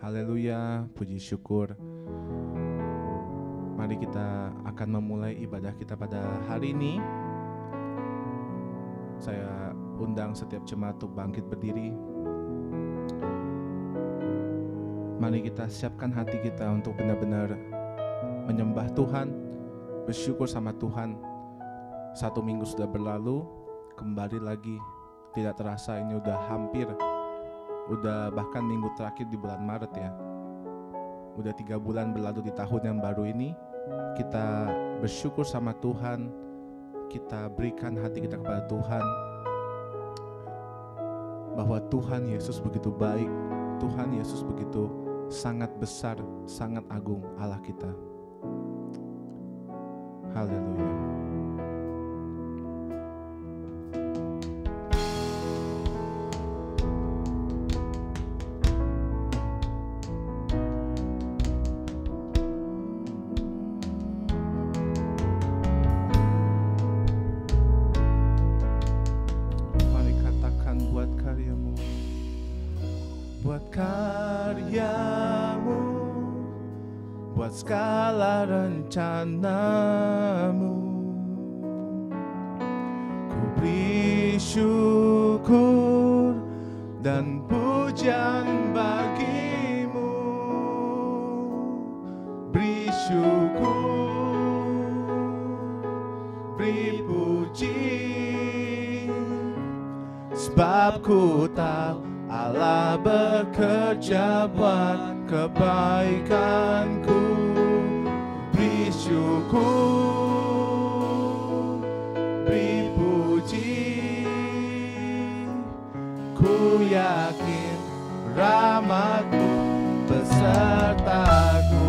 Haleluya, puji syukur. Mari kita akan memulai ibadah kita pada hari ini. Saya undang setiap jemaat untuk bangkit berdiri. Mari kita siapkan hati kita untuk benar-benar menyembah Tuhan, bersyukur sama Tuhan. 1 minggu sudah berlalu, kembali lagi. Tidak terasa ini udah hampir, udah bahkan minggu terakhir di bulan Maret ya. Udah 3 bulan berlalu di tahun yang baru ini. Kita bersyukur sama Tuhan, kita berikan hati kita kepada Tuhan, bahwa Tuhan Yesus begitu baik, Tuhan Yesus begitu sangat besar, sangat agung Allah kita. Haleluya. Segala rencanamu, ku beri syukur dan pujian bagimu. Beri syukur, beri puji, sebab ku tahu Allah bekerja buat kebaikanku. Beri syukur, beri puji, ku yakin rahmat-Mu besertaku.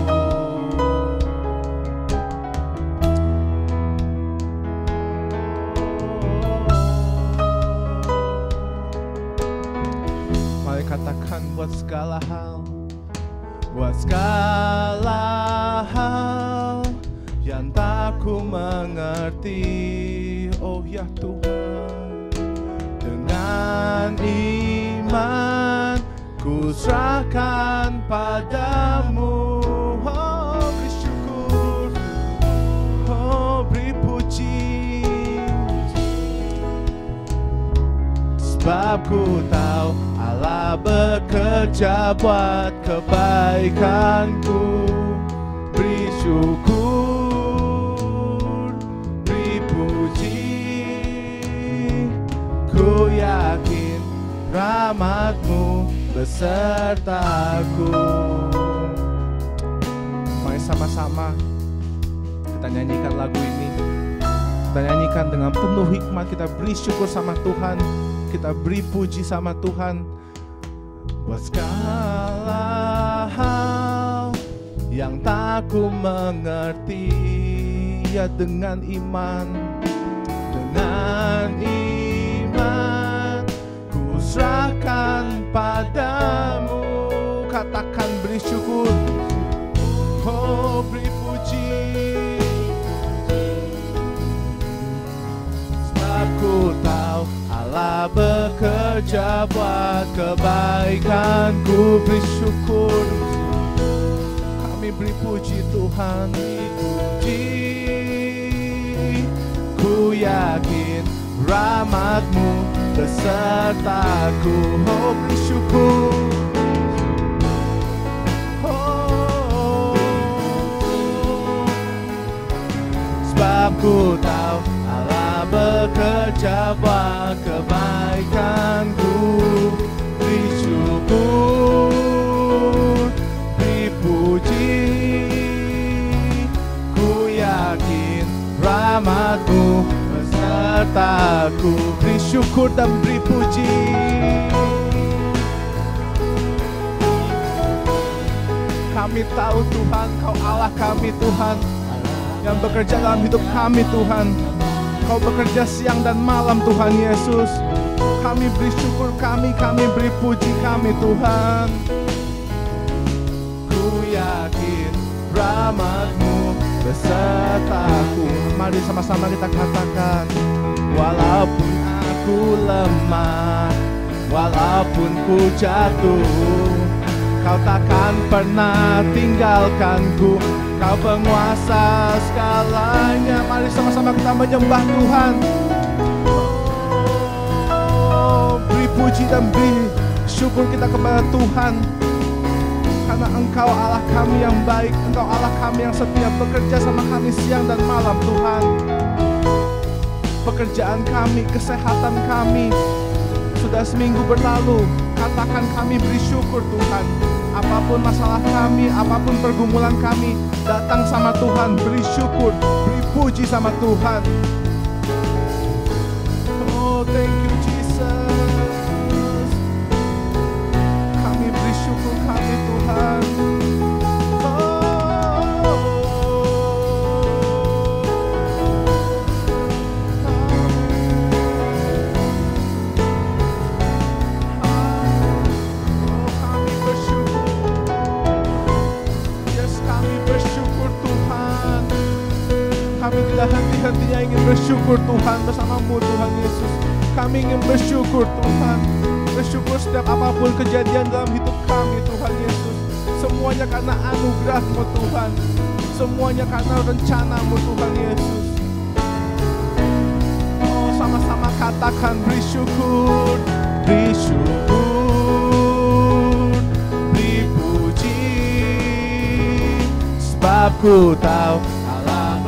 Mari katakan buat segala hal, buat segala hal yang tak ku mengerti, oh ya Tuhan. Dengan iman ku serahkan padamu. Oh beri syukur, oh beri puji, sebab ku tahu Allah bekerja buat kebaikanku. Beri syukur, beri puji, ku yakin rahmat-Mu besertaku. Mari sama-sama kita nyanyikan lagu ini. Kita nyanyikan dengan penuh hikmat, kita beri syukur sama Tuhan, kita beri puji sama Tuhan. Buat segala hal yang tak ku mengerti, ya dengan iman ku serahkan padamu. Katakan beri syukur, oh beri puji, sebab ku tahu Allah bekerja buat kebaikanku. Beri syukur, kami beri puji Tuhan, puji, ku yakin rahmat-Mu besertaku. Oh beri syukur, oh, sebab ku tahu Allah bekerja buat kebaikanku. Beri syukur, beri puji, ku yakin rahmat-Mu besertaku. Beri syukur dan beri puji. Kami tahu Tuhan, Kau Allah kami Tuhan, yang bekerja dalam hidup kami Tuhan. Kau bekerja siang dan malam Tuhan Yesus. Kami beri syukur, kami beri puji kami Tuhan. Ku yakin rahmat-Mu besertaku. Mari sama-sama kita katakan, walaupun aku lemah, walaupun ku jatuh, Kau takkan pernah tinggalkanku. Kau penguasa segalanya. Mari sama-sama kita menyembah Tuhan. Beri puji dan beri syukur kita kepada Tuhan. Karena Engkau Allah kami yang baik, Engkau Allah kami yang setia, bekerja sama kami siang dan malam Tuhan. Pekerjaan kami, kesehatan kami, sudah seminggu berlalu, katakan kami beri syukur Tuhan. Apapun masalah kami, apapun pergumulan kami, datang sama Tuhan, beri syukur, beri puji sama Tuhan. Oh, thank you Jesus. Kami beri syukur kami Tuhan. Kami tidak henti-hentinya ingin bersyukur Tuhan bersama-Mu Tuhan Yesus. Kami ingin bersyukur Tuhan. Bersyukur setiap apapun kejadian dalam hidup kami Tuhan Yesus. Semuanya karena anugerah-Mu Tuhan. Semuanya karena rencana-Mu Tuhan Yesus. Oh, sama-sama katakan beri syukur. Beri syukur, beri puji. Sebab ku tahu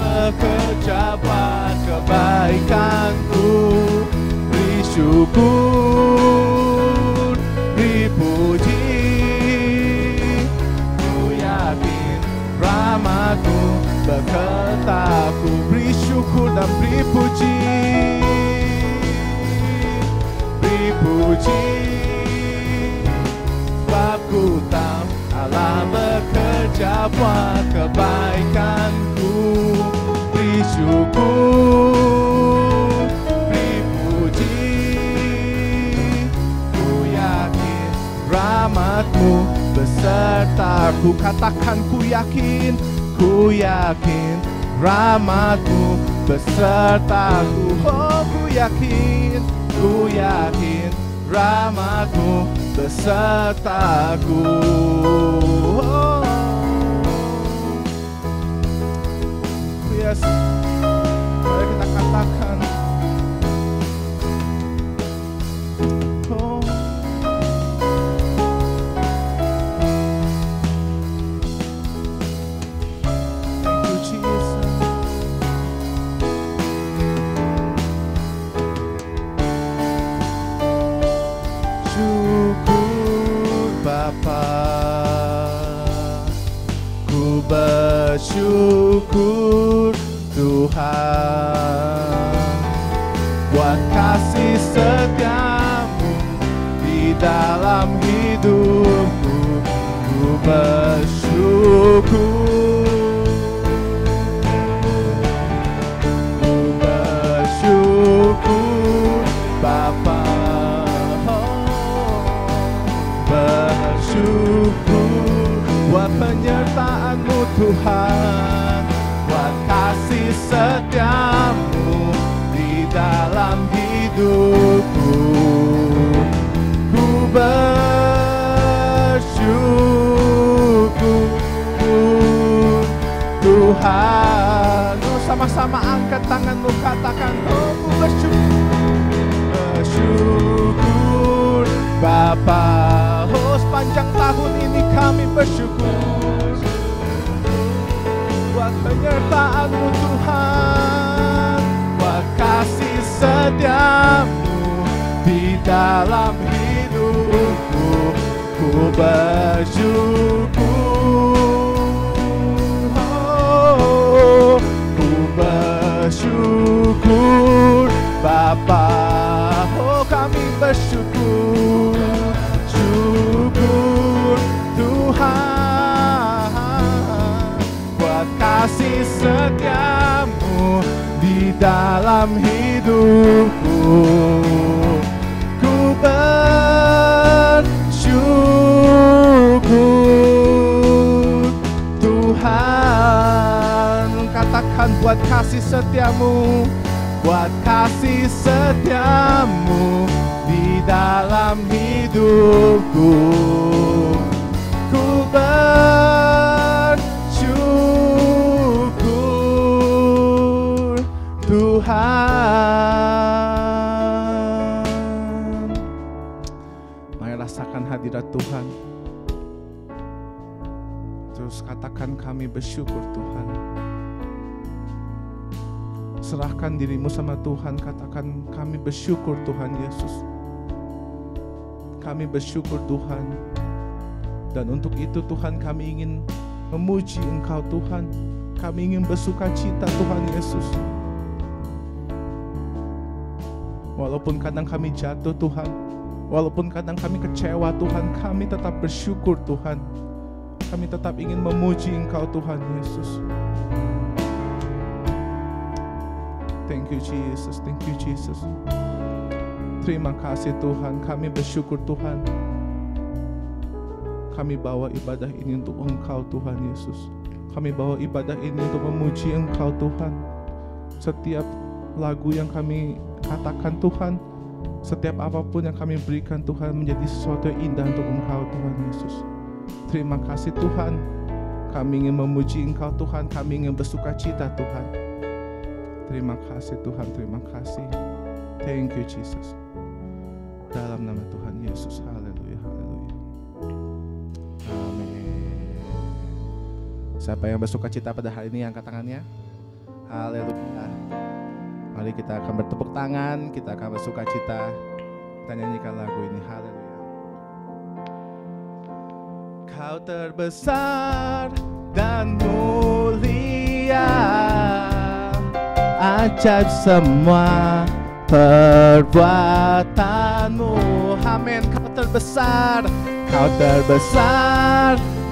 bekerja buat kebaikanku. Beri syukur, beri puji. Ku yakin rahmat-Mu besertaku. Beri syukur dan beri puji. Beri puji. Sebab ku tahu Allah bekerja buat kebaikanku. Beri syukur, beri puji. Ku yakin rahmat-Mu besertaku. Katakan ku yakin rahmat-Mu besertaku. Oh, ku yakin rahmat-Mu besertaku. Oh. Yes, mari kita katakan. Oh. Thank you Jesus. Syukur Bapa, ku bersyukur Tuhan buat kasih setia-Mu di dalam hidupku. Ku bersyukur, ku bersyukur Bapa, bersyukur buat penyertaan-Mu Tuhan, buat kasih setia-Mu di dalam hidupku. Ku bersyukur Tuhan. Oh, sama-sama angkat tanganmu, katakan, oh, ku bersyukur. Bersyukur Bapa, oh, sepanjang tahun ini kami bersyukur buat penyertaan-Mu Tuhan, buat kasih setia-Mu di dalam hidupku. Ku bersyukur, oh, ku bersyukur Bapa, oh, kami bersyukur, syukur Tuhan buat kasih setia-Mu di dalam hidupku. Ku bersyukur Tuhan. Katakan buat kasih setia-Mu, buat kasih setia-Mu di dalam hidupku. Ku hadirat Tuhan. Terus katakan kami bersyukur Tuhan. Serahkan dirimu sama Tuhan, katakan kami bersyukur Tuhan Yesus. Kami bersyukur Tuhan. Dan untuk itu Tuhan kami ingin memuji Engkau Tuhan. Kami ingin bersuka cita Tuhan Yesus. Walaupun kadang kami jatuh Tuhan, walaupun kadang kami kecewa Tuhan, kami tetap bersyukur Tuhan. Kami tetap ingin memuji Engkau Tuhan Yesus. Thank you Jesus, thank you Jesus. Terima kasih Tuhan, kami bersyukur Tuhan. Kami bawa ibadah ini untuk Engkau Tuhan Yesus. Kami bawa ibadah ini untuk memuji Engkau Tuhan. Setiap lagu yang kami katakan Tuhan, setiap apapun yang kami berikan Tuhan menjadi sesuatu yang indah untuk Engkau Tuhan Yesus. Terima kasih Tuhan. Kami ingin memuji Engkau Tuhan, kami ingin bersuka cita Tuhan. Terima kasih Tuhan, terima kasih. Thank you Jesus. Dalam nama Tuhan Yesus, haleluya, haleluya. Amin. Siapa yang bersuka cita pada hari ini, angkat tangannya. Haleluya. Mari kita akan bertepuk tangan, kita akan bersuka cita. Kita nyanyikan lagu ini, haleluya. Kau terbesar dan mulia, ajaib semua perbuatanmu. Amin. Kau terbesar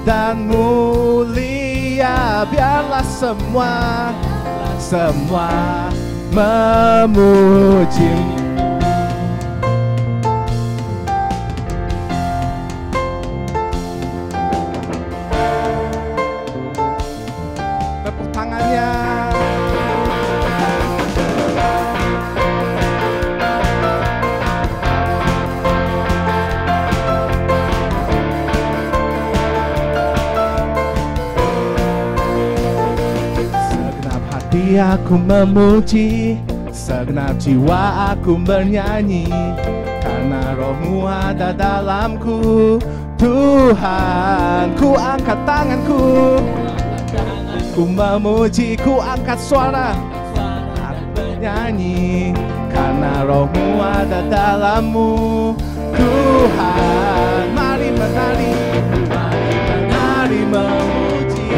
dan mulia. Biarlah semua memuji. Tepuk tangannya. Aku memuji, segenap jiwa aku bernyanyi, karena roh-Mu ada dalamku. Tuhan, ku angkat tanganku, ku memuji, ku angkat suara, aku bernyanyi, karena roh-Mu ada dalam-Mu. Tuhan, mari menari memuji,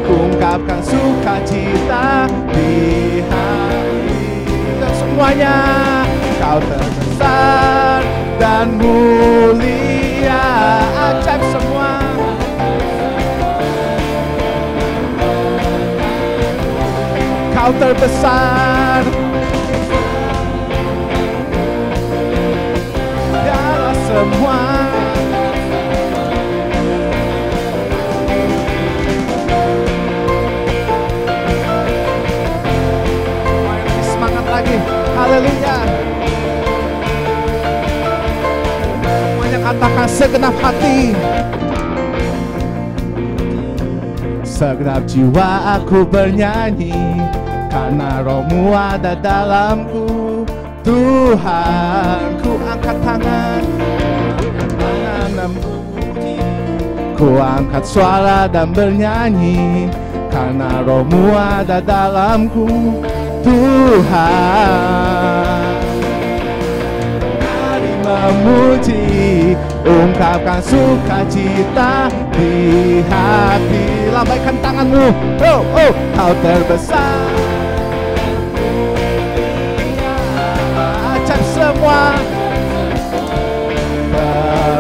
ungkapkan sukacita di hati. Dan semuanya, Kau terbesar dan mulia, ajaib semua. Kau terbesar, biarlah semua. Haleluya. Semuanya katakan segenap hati, segenap jiwa aku bernyanyi, karena roh-Mu ada dalamku. Tuhan, ku angkat tangan dan memuji, ku angkat suara dan bernyanyi, karena roh-Mu ada dalamku. Tuhan, mari memuji, ungkapkan sukacita di hati. Lambaikan tanganmu, Kau terbesar, ajaib semua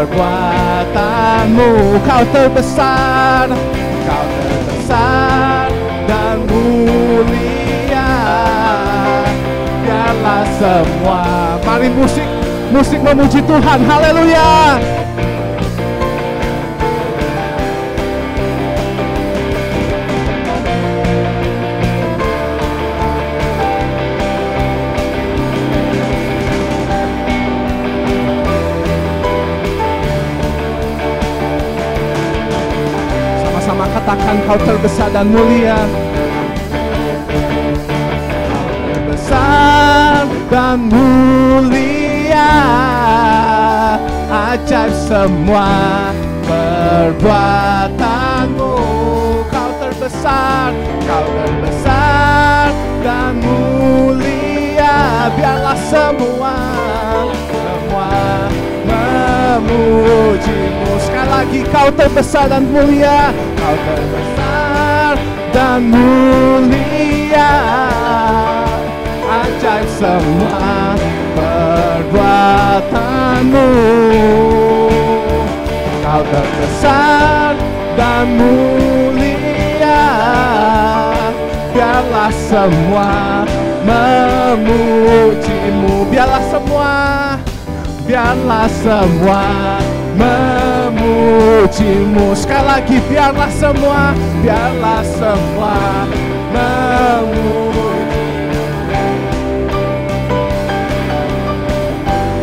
perbuatanmu. Kau terbesar dan mulia. Biarlah semua, mari musik memuji Tuhan, haleluya. Sama-sama katakan, Kau terbesar dan mulia. dan mulia, ajaib semua perbuatanmu. Kau terbesar dan mulia. Biarlah semua memujimu. Sekali lagi, kau terbesar dan mulia. Kau terbesar dan mulia. Ajaib semua perbuatanmu. Kau terbesar dan mulia. Biarlah semua memujimu. Biarlah semua memujimu. Sekali lagi, biarlah semua memujimu.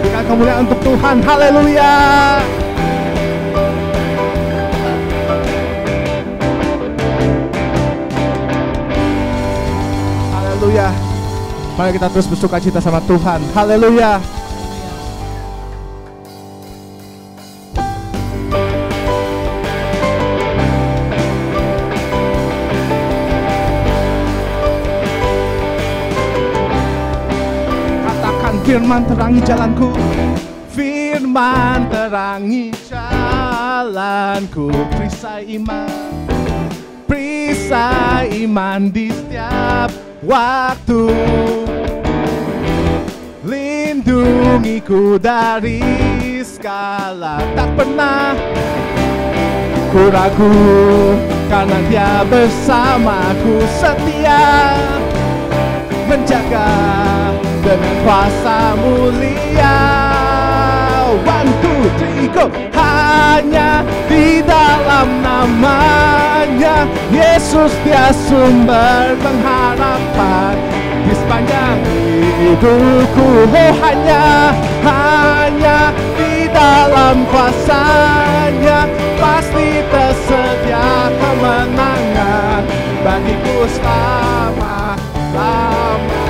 Berikan kemuliaan untuk Tuhan. Haleluya. Haleluya. Mari kita terus bersuka cita sama Tuhan. Haleluya. Katakan, firman terangi jalanku. Firman terangi jalanku. Perisai iman di setiap waktu. Lindungiku dari segala, tak pernah ku ragu, karena Dia bersamaku, setia menjaga dengan kuasa mulia. 1, 2, 3, go. Hanya di dalam namanya Yesus, Dia sumber pengharapan di sepanjang hidupku. Oh, hanya di dalam kuasa-Nya pasti tersedia kemenangan bagiku selama-lamanya.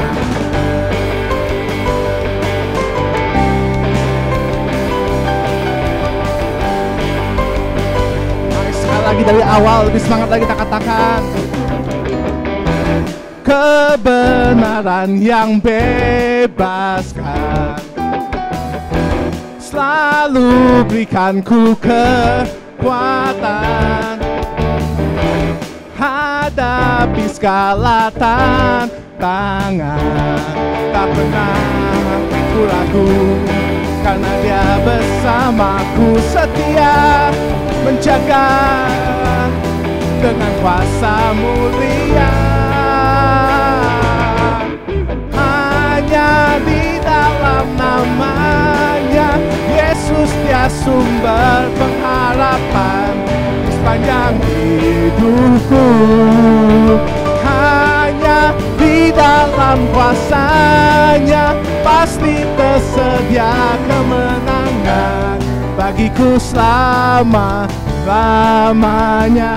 Lagi dari awal, lebih semangat lagi kita katakan. Kebenaran yang bebaskan selalu berikan ku kekuatan hadapi segala tantangan. Tak pernah ku ragu, karena Dia bersamaku, setia menjaga dengan kuasa mulia. Hanya di dalam namanya Yesus, Dia sumber pengharapan di sepanjang hidupku. Hanya di dalam kuasa-Nya pasti tersedia kemenangan bagiku selama-lamanya.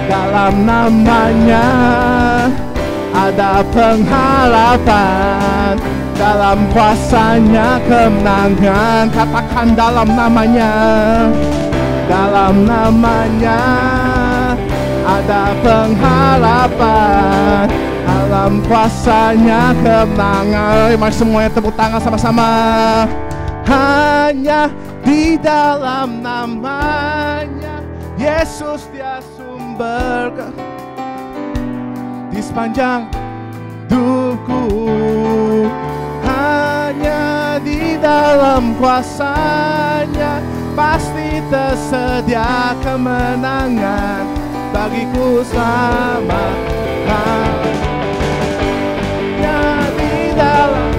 Dalam namanya ada pengharapan, dalam kuasa-Nya kemenangan. Katakan, dalam namanya ada pengharapan, dalam kuasa-Nya kemenangan. Mari semuanya tepuk tangan sama-sama. Hanya di dalam namanya Yesus, Dia sumber di sepanjang hidupku. Hanya di dalam kuasa-Nya pasti tersedia kemenangan bagiku selama-lamanya. Di dalam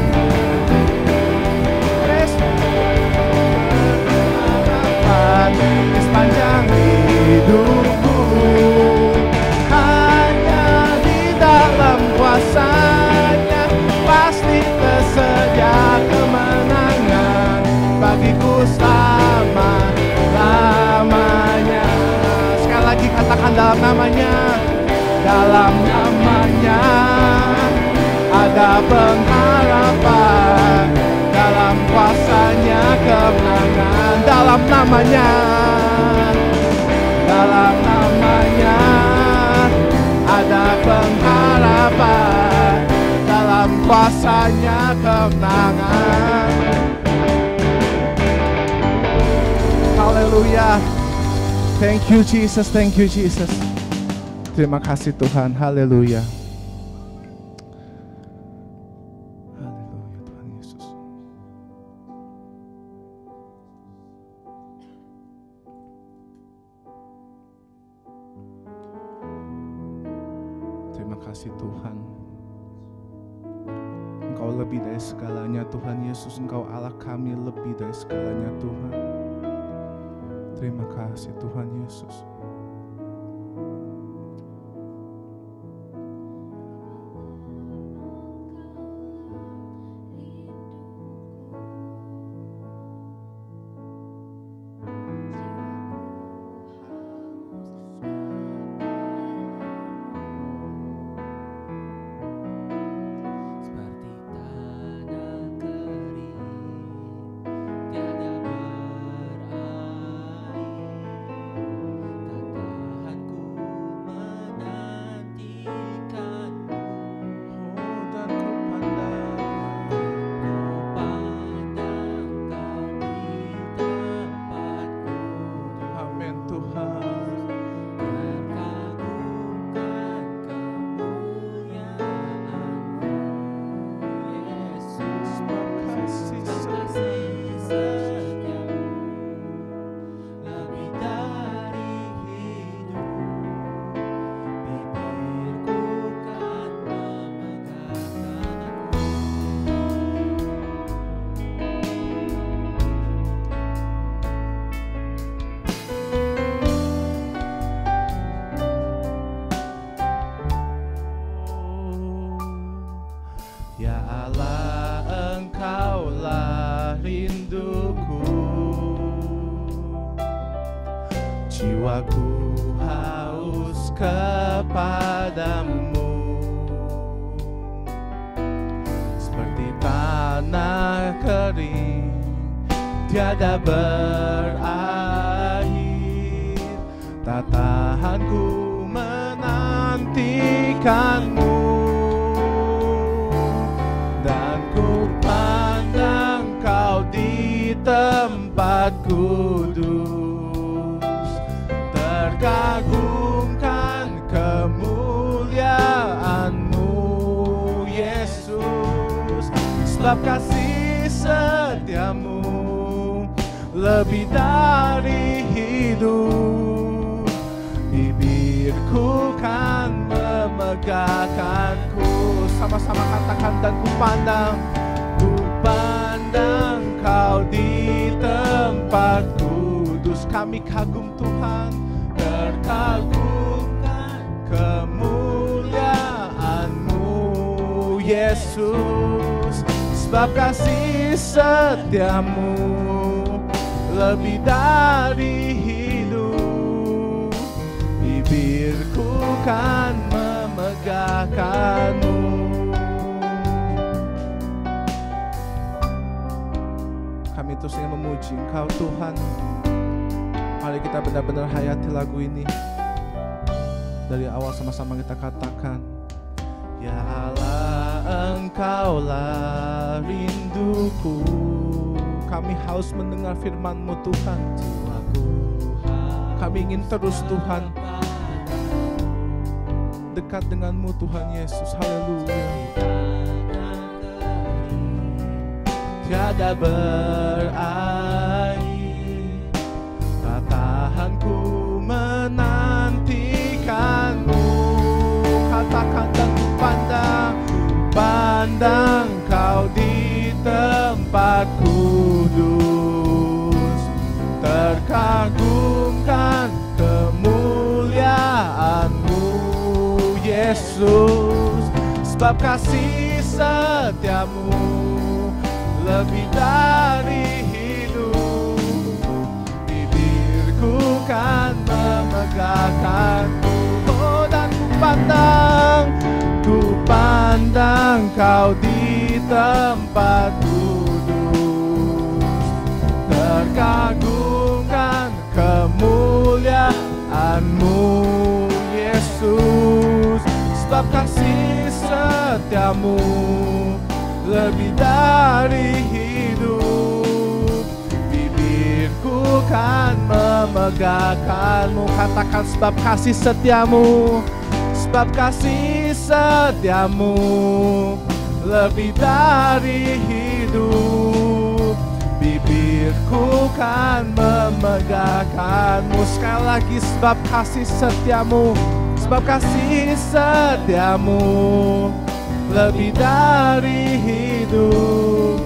di sepanjang hidupku. Hanya di dalam kuasa-Nya pasti tersedia kemenangan bagiku selama-lamanya. Sekali lagi katakan, dalam namanya ada pengharapan, dalam dalam namanya, dalam namanya ada pengharapan, dalam kuasanya kemenangan. Haleluya. Thank you Jesus, thank you Jesus. Terima kasih Tuhan, haleluya. Haleluya Tuhan Yesus. Terima kasih Tuhan. Engkau lebih dari segalanya Tuhan Yesus, Engkau Allah kami lebih dari segalanya Tuhan. Terima kasih Tuhan Yesus. Ya Allah, Engkaulah rinduku, jiwaku haus kepadamu, seperti tanah kering tiada berair, tak tahan ku menantikanmu. Tempat kudus, terkagumkan kemuliaan-Mu Yesus, sebab kasih setia-Mu lebih dari hidup. Bibirku kan memegahkanku, sama-sama katakan, dan ku pandang Kau di tempat kudus. Kami kagum Tuhan, terkagumkan kemuliaan-Mu Yesus, sebab kasih setia-Mu lebih dari hidup. Bibirku kan memegahkan-Mu. Kami terus ingin memuji Engkau Tuhan. Mari kita benar-benar hayati lagu ini. Dari awal sama-sama kita katakan, ya Allah, Engkaulah rinduku. Kami haus mendengar firman-Mu Tuhan. Kami ingin terus Tuhan dekat dengan-Mu Tuhan Yesus. Haleluya. Tiada berair, tak tahan ku menantikan-Mu. Katakan, dan ku pandang Kau di tempat kudus, terkagumkan kemuliaan-Mu Yesus, sebab kasih setia-Mu lebih dari hidup. Bibirku kan memegahkan-Mu. Oh, dan ku pandang Kau di tempat kudus, terkagum setiamu lebih dari hidup. Bibirku kan memegahkanmu. Katakan sebab kasih setiamu, sebab kasih setiamu lebih dari hidup. Bibirku kan memegahkanmu. Sekali lagi, sebab kasih setiamu, sebab kasih setiamu lebih dari hidup.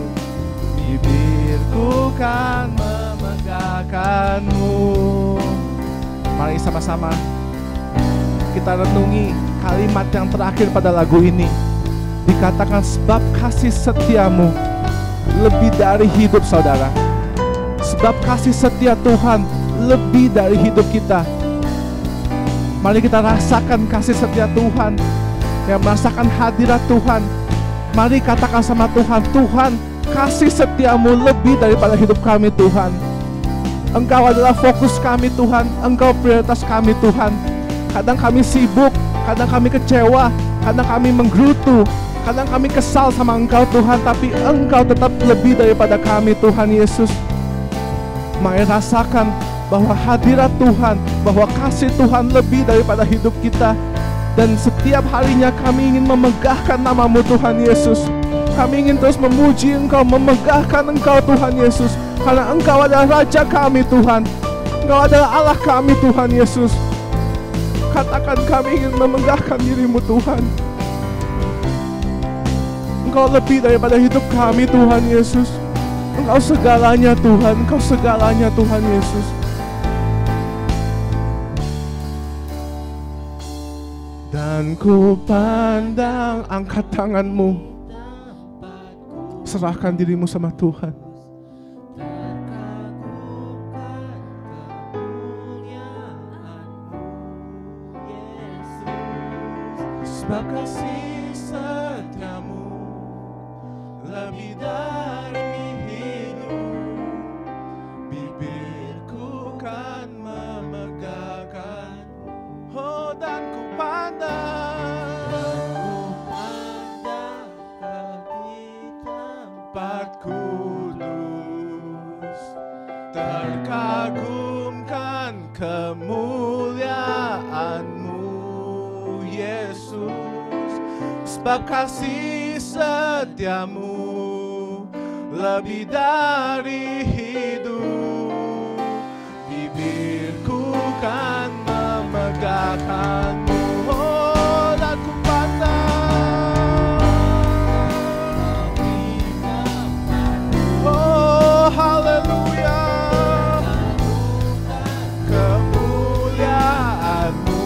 Bibirku kan memegahkanmu. Mari sama-sama kita renungi kalimat yang terakhir pada lagu ini. Dikatakan sebab kasih setiamu lebih dari hidup saudara. Sebab kasih setia Tuhan lebih dari hidup kita. Mari kita rasakan kasih setia Tuhan, yang merasakan hadirat Tuhan. Mari katakan sama Tuhan, Tuhan, kasih setiamu lebih daripada hidup kami Tuhan. Engkau adalah fokus kami Tuhan, Engkau prioritas kami Tuhan. Kadang kami sibuk, kadang kami kecewa, kadang kami menggerutu, kadang kami kesal sama Engkau Tuhan, tapi Engkau tetap lebih daripada kami Tuhan Yesus. Mari rasakan bahwa hadirat Tuhan, bahwa kasih Tuhan lebih daripada hidup kita. Dan setiap harinya kami ingin memegahkan nama-Mu Tuhan Yesus. Kami ingin terus memuji Engkau, memegahkan Engkau Tuhan Yesus. Karena Engkau adalah Raja kami Tuhan, Engkau adalah Allah kami Tuhan Yesus. Katakan kami ingin memegahkan diri-Mu Tuhan. Engkau lebih daripada hidup kami Tuhan Yesus. Engkau segalanya Tuhan, Engkau segalanya Tuhan Yesus. Dan ku pandang, angkat tangan-Mu, serahkan diri-Mu sama Tuhan. Sebab kasih setiamu lebih dari hidup. Bibirku kan memegahkan. Oh, dan ku pandang di tempat kudus, terkagumkan kemuliaan-Mu Yesus. Sebab kasih setiamu lebih dari hidup. Bibirku kan memegahkan-Mu. Oh, dan ku pandang. Oh, haleluya. Kemuliaan-Mu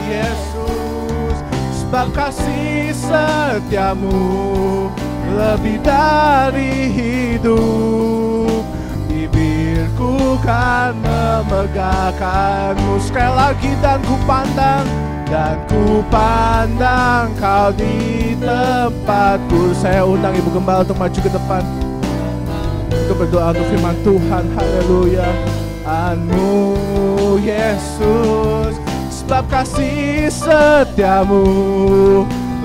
Yesus. Sebab kasih setiamu lebih dari hidup. Bibirku kan memegahkan-Mu. Sekali lagi, dan ku pandang, dan ku pandang Kau di tempatku. Saya undang Ibu Gembala untuk maju ke depan untuk berdoa untuk firman Tuhan. Haleluya. Anu Yesus. Sebab kasih setiamu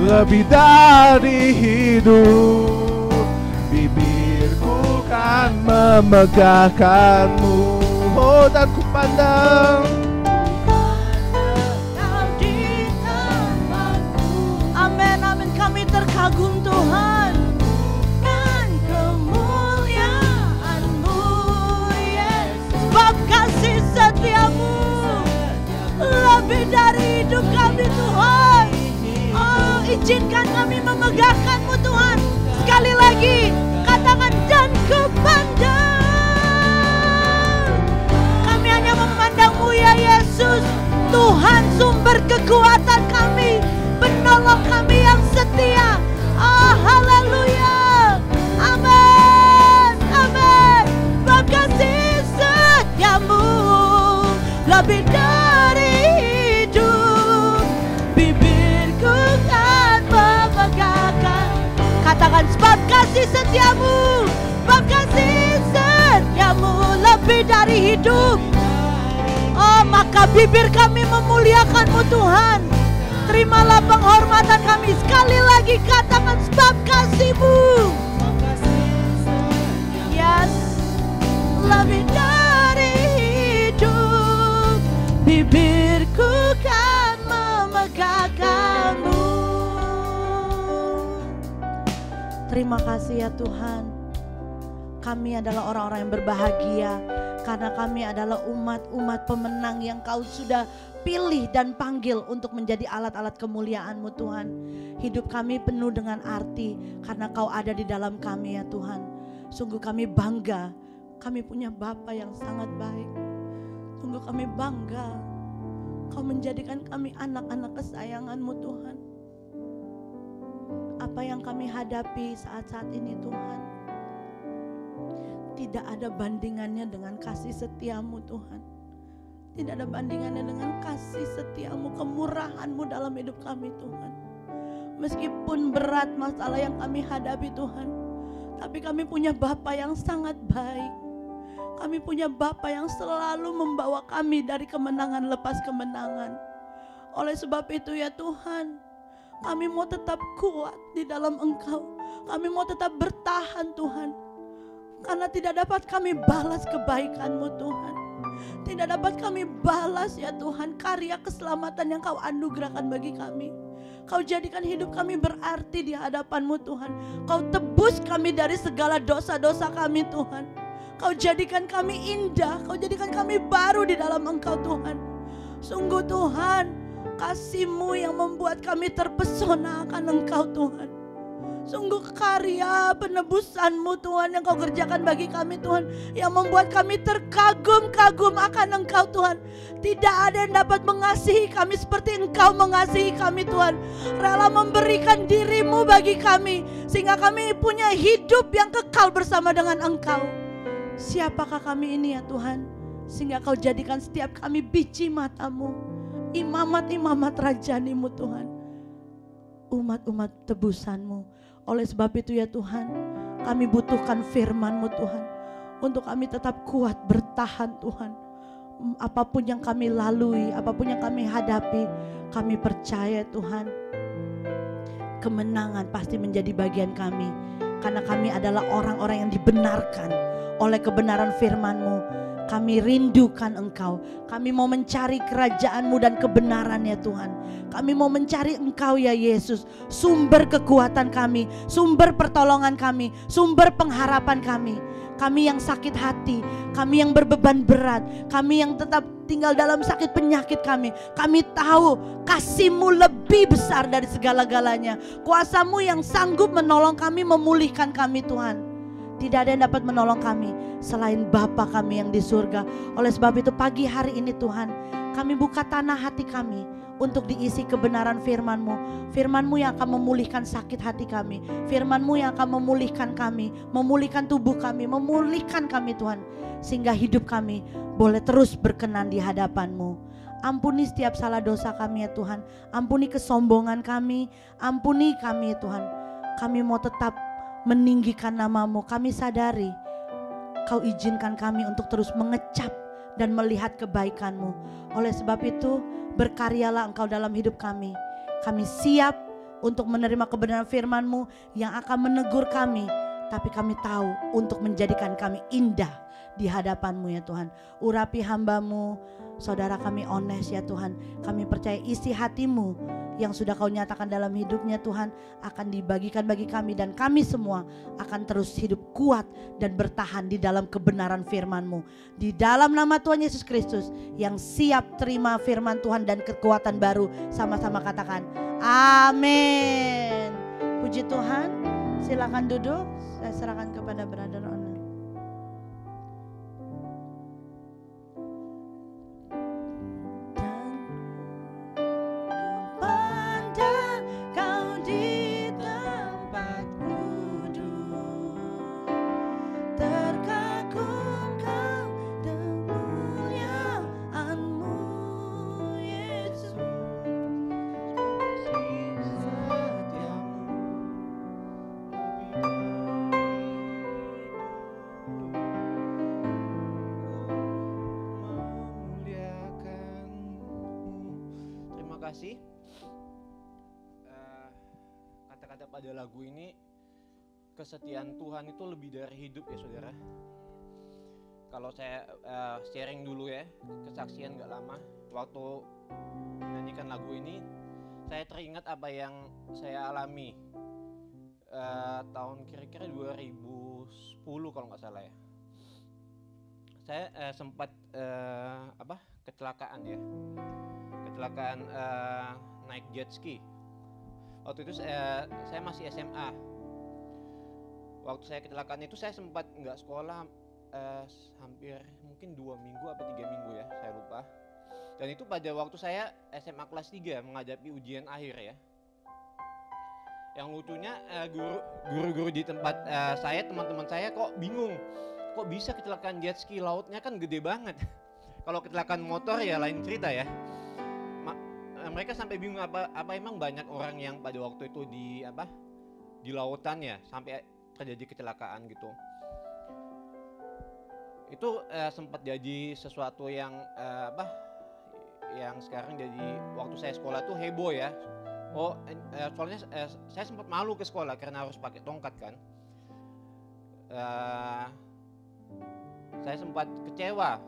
lebih dari hidup. Bibirku kan memegahkan-Mu. Oh, dan ku pandang. Amin, amin. Kami terkagum Tuhan. Dan kemuliaan-Mu Yesus. Sebab kasih setiamu lebih dari hidup kami Tuhan. Oh, izinkan kami memegahkan-Mu Tuhan. Sekali lagi, katakan, dan ku pandang. Kami hanya memandang-Mu ya Yesus, Tuhan sumber kekuatan kami, penolong kami yang setia. Oh, haleluya. Amin, amin. Sebab kasih setiamu lebih dari hidup. Bibirku kan memegahkan. Katakan, sebab kasih setiamu, sebab kasih setiamu lebih dari hidup. Oh, maka bibir kami memuliakan-Mu Tuhan. Terimalah penghormatan kami. Sekali lagi katakan sebab kasih-Mu. Yes, lebih dari hidup, bibirku kan memegahkan-Mu. Terima kasih ya Tuhan. Kami adalah orang-orang yang berbahagia karena kami adalah umat-umat pemenang yang Kau sudah pilih dan panggil untuk menjadi alat-alat kemuliaan-Mu Tuhan. Hidup kami penuh dengan arti karena Kau ada di dalam kami ya Tuhan. Sungguh kami bangga, kami punya Bapa yang sangat baik. Sungguh kami bangga, Kau menjadikan kami anak-anak kesayangan-Mu Tuhan. Apa yang kami hadapi saat-saat ini Tuhan, tidak ada bandingannya dengan kasih setia-Mu Tuhan. Tidak ada bandingannya dengan kasih setia-Mu, kemurahan-Mu dalam hidup kami Tuhan. Meskipun berat masalah yang kami hadapi Tuhan, tapi kami punya Bapa yang sangat baik. Kami punya Bapa yang selalu membawa kami dari kemenangan lepas kemenangan. Oleh sebab itu ya Tuhan, kami mau tetap kuat di dalam Engkau. Kami mau tetap bertahan Tuhan. Karena tidak dapat kami balas kebaikan-Mu Tuhan. Tidak dapat kami balas ya Tuhan karya keselamatan yang Kau anugerahkan bagi kami. Kau jadikan hidup kami berarti di hadapan-Mu Tuhan. Kau tebus kami dari segala dosa-dosa kami Tuhan. Kau jadikan kami indah. Kau jadikan kami baru di dalam Engkau Tuhan. Sungguh Tuhan, kasih-Mu yang membuat kami terpesona akan Engkau Tuhan. Sungguh karya penebusan-Mu Tuhan yang Kau kerjakan bagi kami Tuhan, yang membuat kami terkagum-kagum akan Engkau Tuhan. Tidak ada yang dapat mengasihi kami seperti Engkau mengasihi kami Tuhan. Rela memberikan diri-Mu bagi kami sehingga kami punya hidup yang kekal bersama dengan Engkau. Siapakah kami ini ya Tuhan, sehingga Kau jadikan setiap kami biji mata-Mu, imamat-imamat rajani-Mu Tuhan, umat-umat tebusan-Mu. Oleh sebab itu ya Tuhan, kami butuhkan firman-Mu Tuhan, untuk kami tetap kuat bertahan Tuhan. Apapun yang kami lalui, apapun yang kami hadapi, kami percaya Tuhan, kemenangan pasti menjadi bagian kami. Karena kami adalah orang-orang yang dibenarkan oleh kebenaran firman-Mu. Kami rindukan Engkau. Kami mau mencari kerajaan-Mu dan kebenaran ya Tuhan. Kami mau mencari Engkau ya Yesus, sumber kekuatan kami, sumber pertolongan kami, sumber pengharapan kami. Kami yang sakit hati, kami yang berbeban berat, kami yang tetap tinggal dalam sakit penyakit kami tahu kasih-Mu lebih besar dari segala-galanya. Kuasa-Mu yang sanggup menolong kami, memulihkan kami Tuhan. Tidak ada yang dapat menolong kami selain Bapa kami yang di surga. Oleh sebab itu pagi hari ini Tuhan, kami buka tanah hati kami untuk diisi kebenaran firman-Mu. Firman-Mu yang akan memulihkan sakit hati kami. Firman-Mu yang akan memulihkan kami, memulihkan tubuh kami, memulihkan kami Tuhan. Sehingga hidup kami boleh terus berkenan di hadapan-Mu. Ampuni setiap salah dosa kami ya Tuhan. Ampuni kesombongan kami. Ampuni kami ya Tuhan. Kami mau tetap meninggikan nama-Mu. Kami sadari Kau izinkan kami untuk terus mengecap dan melihat kebaikan-Mu. Oleh sebab itu berkaryalah Engkau dalam hidup kami. Kami siap untuk menerima kebenaran firman-Mu yang akan menegur kami. Tapi kami tahu untuk menjadikan kami indah di hadapan-Mu ya Tuhan. Urapi hamba-Mu, saudara kami Ones ya Tuhan. Kami percaya isi hati-Mu yang sudah Kau nyatakan dalam hidupnya Tuhan akan dibagikan bagi kami. Dan kami semua akan terus hidup kuat dan bertahan di dalam kebenaran firman-Mu. Di dalam nama Tuhan Yesus Kristus yang siap terima firman Tuhan dan kekuatan baru, sama-sama katakan amin. Puji Tuhan. Silakan duduk. Saya serahkan kepada Brother Ones. pada lagu ini, kesetiaan Tuhan itu lebih dari hidup ya saudara. Kalau saya sharing dulu ya, kesaksian gak lama, waktu menyanyikan lagu ini, saya teringat apa yang saya alami tahun kira-kira 2010 kalau nggak salah ya. Saya sempat kecelakaan ya, kecelakaan naik jet ski. Waktu itu saya masih SMA. Waktu saya kecelakaan itu saya sempat nggak sekolah hampir mungkin 2 minggu atau 3 minggu ya, saya lupa. Dan itu pada waktu saya SMA kelas 3 menghadapi ujian akhir ya. Yang lucunya guru-guru di tempat saya, teman-teman saya kok bingung. Kok bisa kecelakaan jet ski, lautnya kan gede banget. Kalau kecelakaan motor ya lain cerita ya. Mereka sampai bingung apa emang banyak orang yang pada waktu itu di lautan ya sampai terjadi kecelakaan gitu. Itu sempat jadi sesuatu yang yang sekarang jadi waktu saya sekolah tuh heboh ya. Soalnya saya sempat malu ke sekolah karena harus pakai tongkat kan. Saya sempat kecewa.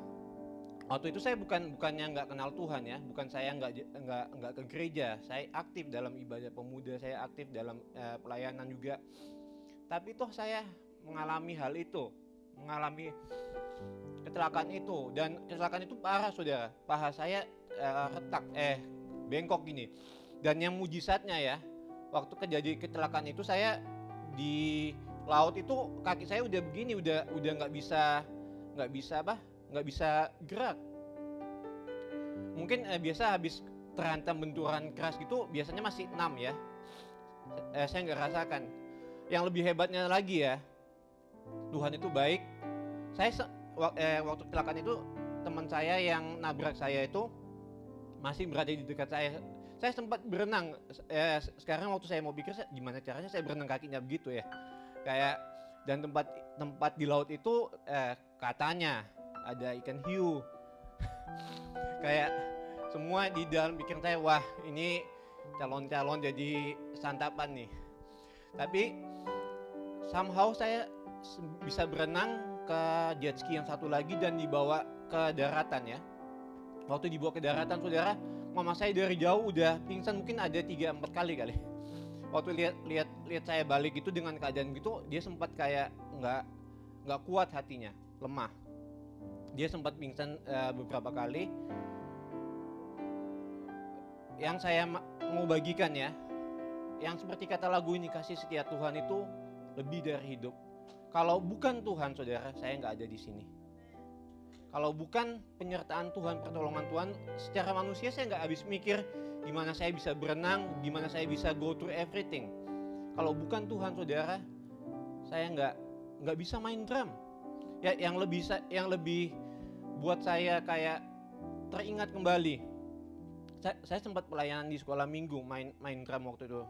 Waktu itu saya bukannya nggak kenal Tuhan ya, bukan saya nggak ke gereja, saya aktif dalam ibadah pemuda, saya aktif dalam pelayanan juga. Tapi toh saya mengalami hal itu, mengalami kecelakaan itu, dan kecelakaan itu parah saudara. Paha saya retak, bengkok gini. Dan yang mujizatnya ya, waktu kejadian kecelakaan itu saya di laut itu kaki saya udah begini, udah nggak bisa gerak. Mungkin biasa habis terhantam benturan keras gitu biasanya masih 6 ya. Saya nggak rasakan. Yang lebih hebatnya lagi ya, Tuhan itu baik. Saya waktu kecelakaan itu teman saya yang nabrak saya itu masih berada di dekat saya. Saya sempat berenang. Sekarang waktu saya mau pikir gimana caranya saya berenang kakinya begitu ya. Kayak dan tempat di laut itu katanya ada ikan hiu. Kayak semua di dalam pikiran saya, wah ini calon-calon jadi santapan nih. Tapi somehow saya bisa berenang ke jet ski yang satu lagi dan dibawa ke daratan ya. Waktu dibawa ke daratan saudara, mama saya dari jauh udah pingsan mungkin ada 3-4 kali. Waktu lihat saya balik itu dengan keadaan gitu, dia sempat kayak nggak kuat hatinya, lemah. Dia sempat pingsan beberapa kali. Yang saya mau bagikan ya, yang seperti kata lagu ini, kasih setia Tuhan itu lebih dari hidup. Kalau bukan Tuhan saudara, saya nggak ada di sini. Kalau bukan penyertaan Tuhan, pertolongan Tuhan, secara manusia saya nggak habis mikir gimana saya bisa berenang, gimana saya bisa go through everything. Kalau bukan Tuhan saudara, saya nggak bisa main drum. Ya, yang lebih buat saya kayak teringat kembali. Saya sempat pelayanan di sekolah minggu main drum waktu itu.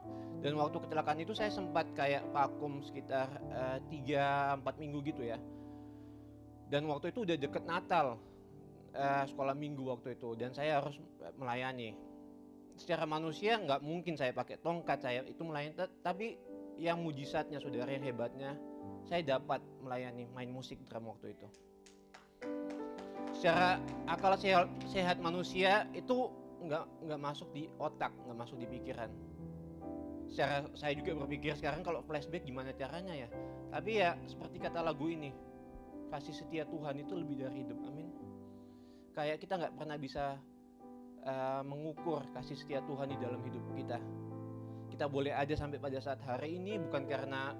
Dan waktu kecelakaan itu saya sempat kayak vakum sekitar 3-4 minggu gitu ya. Dan waktu itu udah deket Natal, sekolah minggu waktu itu, dan saya harus melayani. Secara manusia nggak mungkin saya pakai tongkat, saya itu melayani. Tapi yang mujizatnya saudara, yang hebatnya, saya dapat melayani main musik drum waktu itu. Secara akal sehat manusia itu nggak masuk di otak, nggak masuk di pikiran. Secara saya juga berpikir sekarang kalau flashback gimana caranya ya. Tapi ya seperti kata lagu ini, kasih setia Tuhan itu lebih dari hidup. Amin. Kayak kita nggak pernah bisa mengukur kasih setia Tuhan di dalam hidup kita. Kita boleh aja sampai pada saat hari ini bukan karena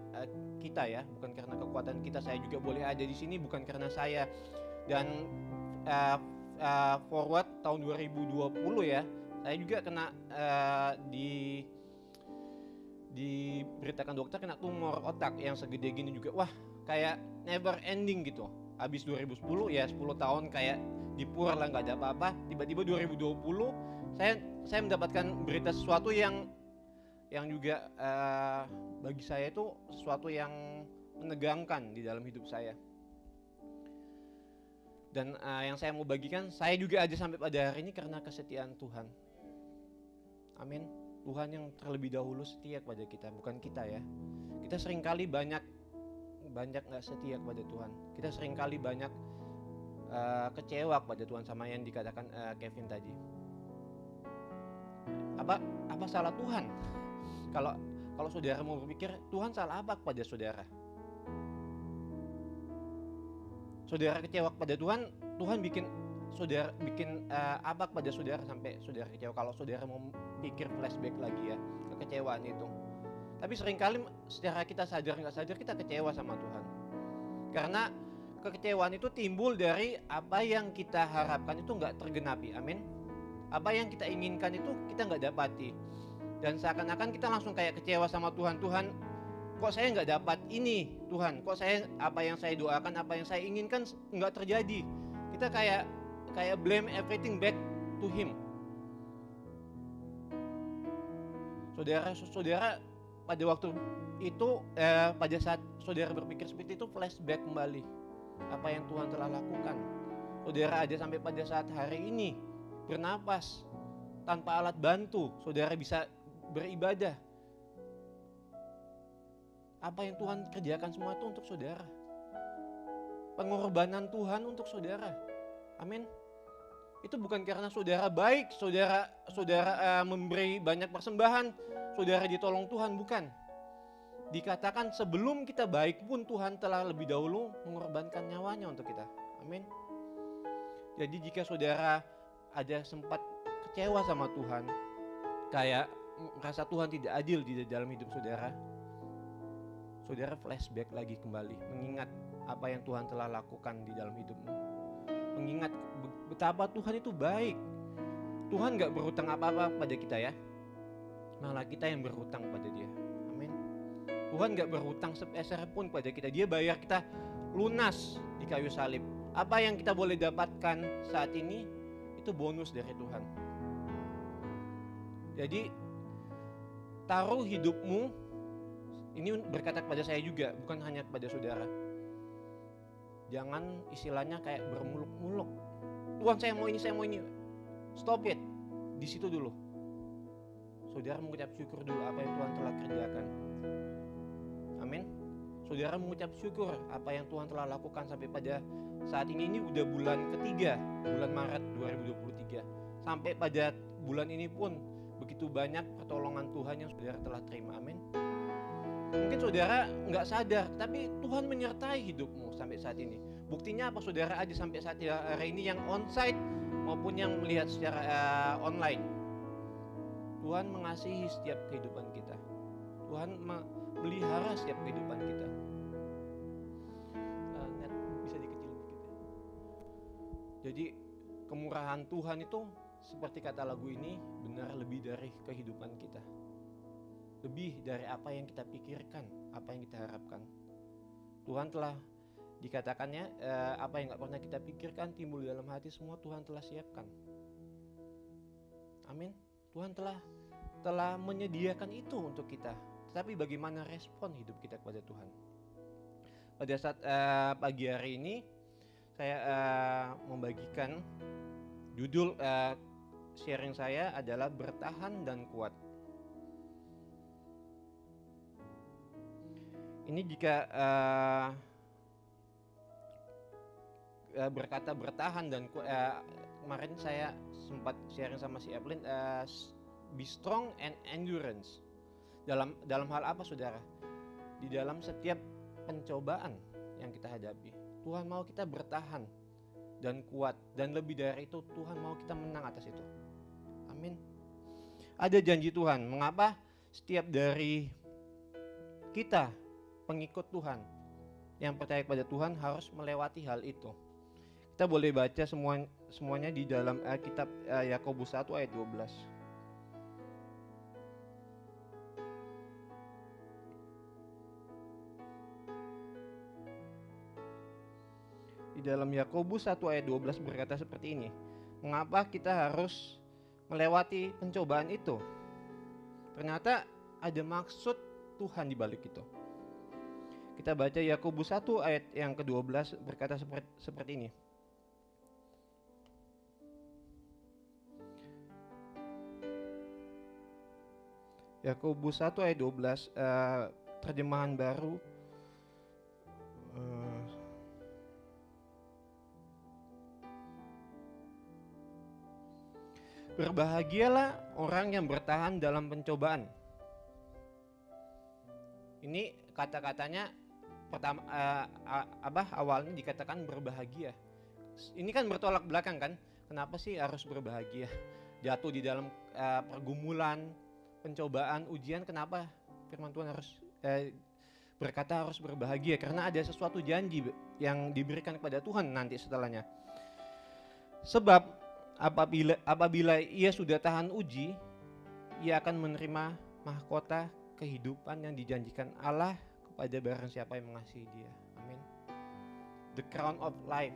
kita ya, bukan karena kekuatan kita. Saya juga boleh ada di sini bukan karena saya. Dan forward tahun 2020 ya, saya juga kena diberitakan dokter kena tumor otak yang segede gini juga. Wah, kayak never ending gitu. Habis 2010 ya 10 tahun kayak dipur lah, nggak ada apa-apa. Tiba-tiba 2020 saya mendapatkan berita sesuatu yang juga bagi saya itu sesuatu yang menegangkan di dalam hidup saya. Dan yang saya mau bagikan, saya juga aja sampai pada hari ini karena kesetiaan Tuhan. Amin. Tuhan yang terlebih dahulu setia kepada kita, bukan kita ya. Kita seringkali banyak nggak setia kepada Tuhan. Kita seringkali banyak kecewa kepada Tuhan, sama yang dikatakan Kevin tadi. Apa salah Tuhan? Kalau saudara mau berpikir, Tuhan salah apa kepada saudara? Saudara kecewa kepada Tuhan, Tuhan bikin apa kepada saudara sampai saudara kecewa? Kalau saudara mau pikir flashback lagi ya, kekecewaan itu. Tapi seringkali secara kita sadar nggak sadar kita kecewa sama Tuhan. Karena kekecewaan itu timbul dari apa yang kita harapkan itu nggak tergenapi, amin. Apa yang kita inginkan itu kita nggak dapati. Dan seakan-akan kita langsung kayak kecewa sama Tuhan. Tuhan, kok saya nggak dapat ini, Tuhan? Kok saya, apa yang saya doakan, apa yang saya inginkan nggak terjadi? Kita kayak blame everything back to Him. Saudara pada waktu itu, pada saat saudara berpikir seperti itu, flashback kembali apa yang Tuhan telah lakukan. Saudara aja sampai pada saat hari ini bernapas tanpa alat bantu, saudara bisa beribadah. Apa yang Tuhan kerjakan semua itu untuk saudara. Pengorbanan Tuhan untuk saudara. Amin. Itu bukan karena saudara baik, saudara memberi banyak persembahan, saudara ditolong Tuhan, bukan. Dikatakan sebelum kita baik pun Tuhan telah lebih dahulu mengorbankan nyawanya untuk kita. Amin. Jadi jika saudara ada sempat kecewa sama Tuhan, kayak merasa Tuhan tidak adil di dalam hidup saudara, saudara flashback lagi kembali, mengingat apa yang Tuhan telah lakukan di dalam hidupmu. Mengingat betapa Tuhan itu baik. Tuhan gak berhutang apa-apa pada kita ya, malah kita yang berhutang pada Dia. Amin. Tuhan gak berhutang sepeser pun pada kita. Dia bayar kita lunas di kayu salib. Apa yang kita boleh dapatkan saat ini itu bonus dari Tuhan. Jadi taruh hidupmu, ini berkata kepada saya juga, bukan hanya kepada saudara. Jangan istilahnya kayak bermuluk-muluk. Tuhan, saya mau ini. Stop it. Di situ dulu. Saudara mengucap syukur dulu apa yang Tuhan telah kerjakan. Amin. Saudara mengucap syukur apa yang Tuhan telah lakukan sampai pada saat ini. Ini udah bulan ketiga, bulan Maret 2023. Sampai pada bulan ini pun begitu banyak pertolongan Tuhan yang saudara telah terima. Amin. Mungkin saudara nggak sadar, tapi Tuhan menyertai hidupmu sampai saat ini. Buktinya apa? Saudara aja sampai saat hari ini yang onsite maupun yang melihat secara online. Tuhan mengasihi setiap kehidupan kita. Tuhan melihara setiap kehidupan kita. Bisa dikecilin dikit ya. Jadi kemurahan Tuhan itu seperti kata lagu ini, benar lebih dari kehidupan kita. Lebih dari apa yang kita pikirkan, apa yang kita harapkan. Tuhan telah dikatakannya, apa yang gak pernah kita pikirkan timbul dalam hati, semua Tuhan telah siapkan. Amin. Tuhan telah menyediakan itu untuk kita. Tetapi bagaimana respon hidup kita kepada Tuhan? Pada saat pagi hari ini saya membagikan judul sharing saya adalah bertahan dan kuat. Ini jika berkata bertahan dan kemarin saya sempat sharing sama si Evelyn, be strong and endurance. Dalam hal apa saudara? Di dalam setiap pencobaan yang kita hadapi, Tuhan mau kita bertahan dan kuat, dan lebih dari itu Tuhan mau kita menang atas itu. Amin. Ada janji Tuhan. Mengapa setiap dari kita pengikut Tuhan yang percaya kepada Tuhan harus melewati hal itu? Kita boleh baca semuanya di dalam kitab Yakobus 1 ayat 12. Di dalam Yakobus 1 ayat 12 berkata seperti ini. Mengapa kita harus melewati pencobaan itu? Ternyata ada maksud Tuhan di balik itu. Kita baca Yakobus 1 ayat yang ke-12 berkata seperti ini. Yakobus 1 ayat 12, terjemahan baru. Berbahagialah orang yang bertahan dalam pencobaan. Ini kata-katanya pertama, awalnya dikatakan berbahagia. Ini kan bertolak belakang kan? Kenapa sih harus berbahagia? Jatuh di dalam pergumulan, pencobaan, ujian, kenapa firman Tuhan harus berkata harus berbahagia? Karena ada sesuatu janji yang diberikan kepada Tuhan nanti setelahnya. Sebab apabila ia sudah tahan uji, ia akan menerima mahkota kehidupan yang dijanjikan Allah kepada barang siapa yang mengasihi Dia. Amin. The crown of life,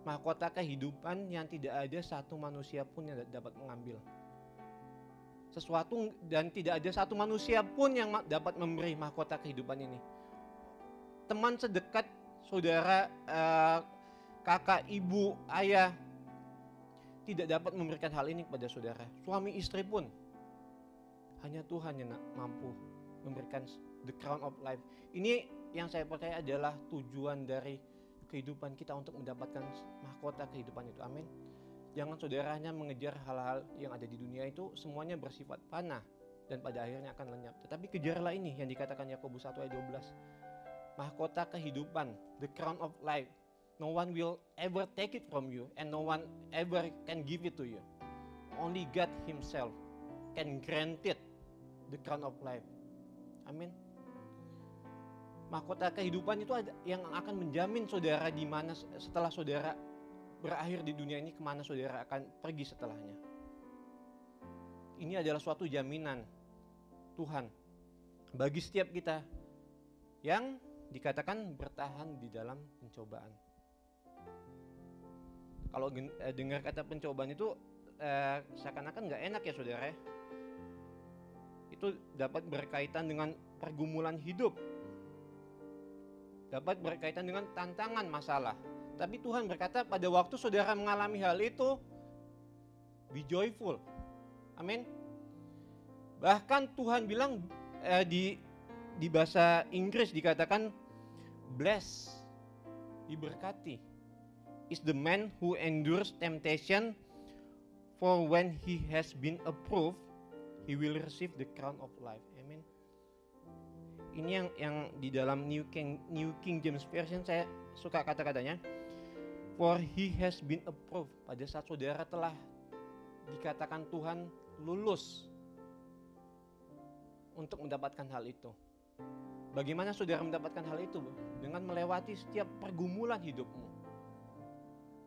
mahkota kehidupan yang tidak ada satu manusia pun yang dapat mengambil. Sesuatu dan tidak ada satu manusia pun yang dapat memberi mahkota kehidupan ini. Teman sedekat, saudara, kakak, ibu, ayah tidak dapat memberikan hal ini kepada saudara. Suami istri pun hanya Tuhan yang mampu memberikan the crown of life. Ini yang saya percaya adalah tujuan dari kehidupan kita untuk mendapatkan mahkota kehidupan itu. Amin. Jangan saudara hanya mengejar hal-hal yang ada di dunia itu, semuanya bersifat fana dan pada akhirnya akan lenyap. Tetapi kejarlah ini yang dikatakan Yakobus 1 ayat 12. Mahkota kehidupan, the crown of life. No one will ever take it from you and no one ever can give it to you. Only God Himself can grant it, the crown of life. Amin. Mahkota kehidupan itu ada yang akan menjamin saudara di mana setelah saudara berakhir di dunia ini, kemana saudara akan pergi setelahnya. Ini adalah suatu jaminan Tuhan bagi setiap kita yang dikatakan bertahan di dalam pencobaan. Kalau dengar kata pencobaan itu seakan-akan gak enak ya saudara. Itu dapat berkaitan dengan pergumulan hidup, dapat berkaitan dengan tantangan, masalah. Tapi Tuhan berkata pada waktu saudara mengalami hal itu, be joyful. Amin. Bahkan Tuhan bilang di bahasa Inggris dikatakan blessed, diberkati is the man who endures temptation, for when he has been approved, he will receive the crown of life. Amen. Ini yang di dalam New King James Version saya suka kata-katanya. For he has been approved. Pada saat saudara telah dikatakan Tuhan lulus untuk mendapatkan hal itu. Bagaimana saudara mendapatkan hal itu? Dengan melewati setiap pergumulan hidupmu.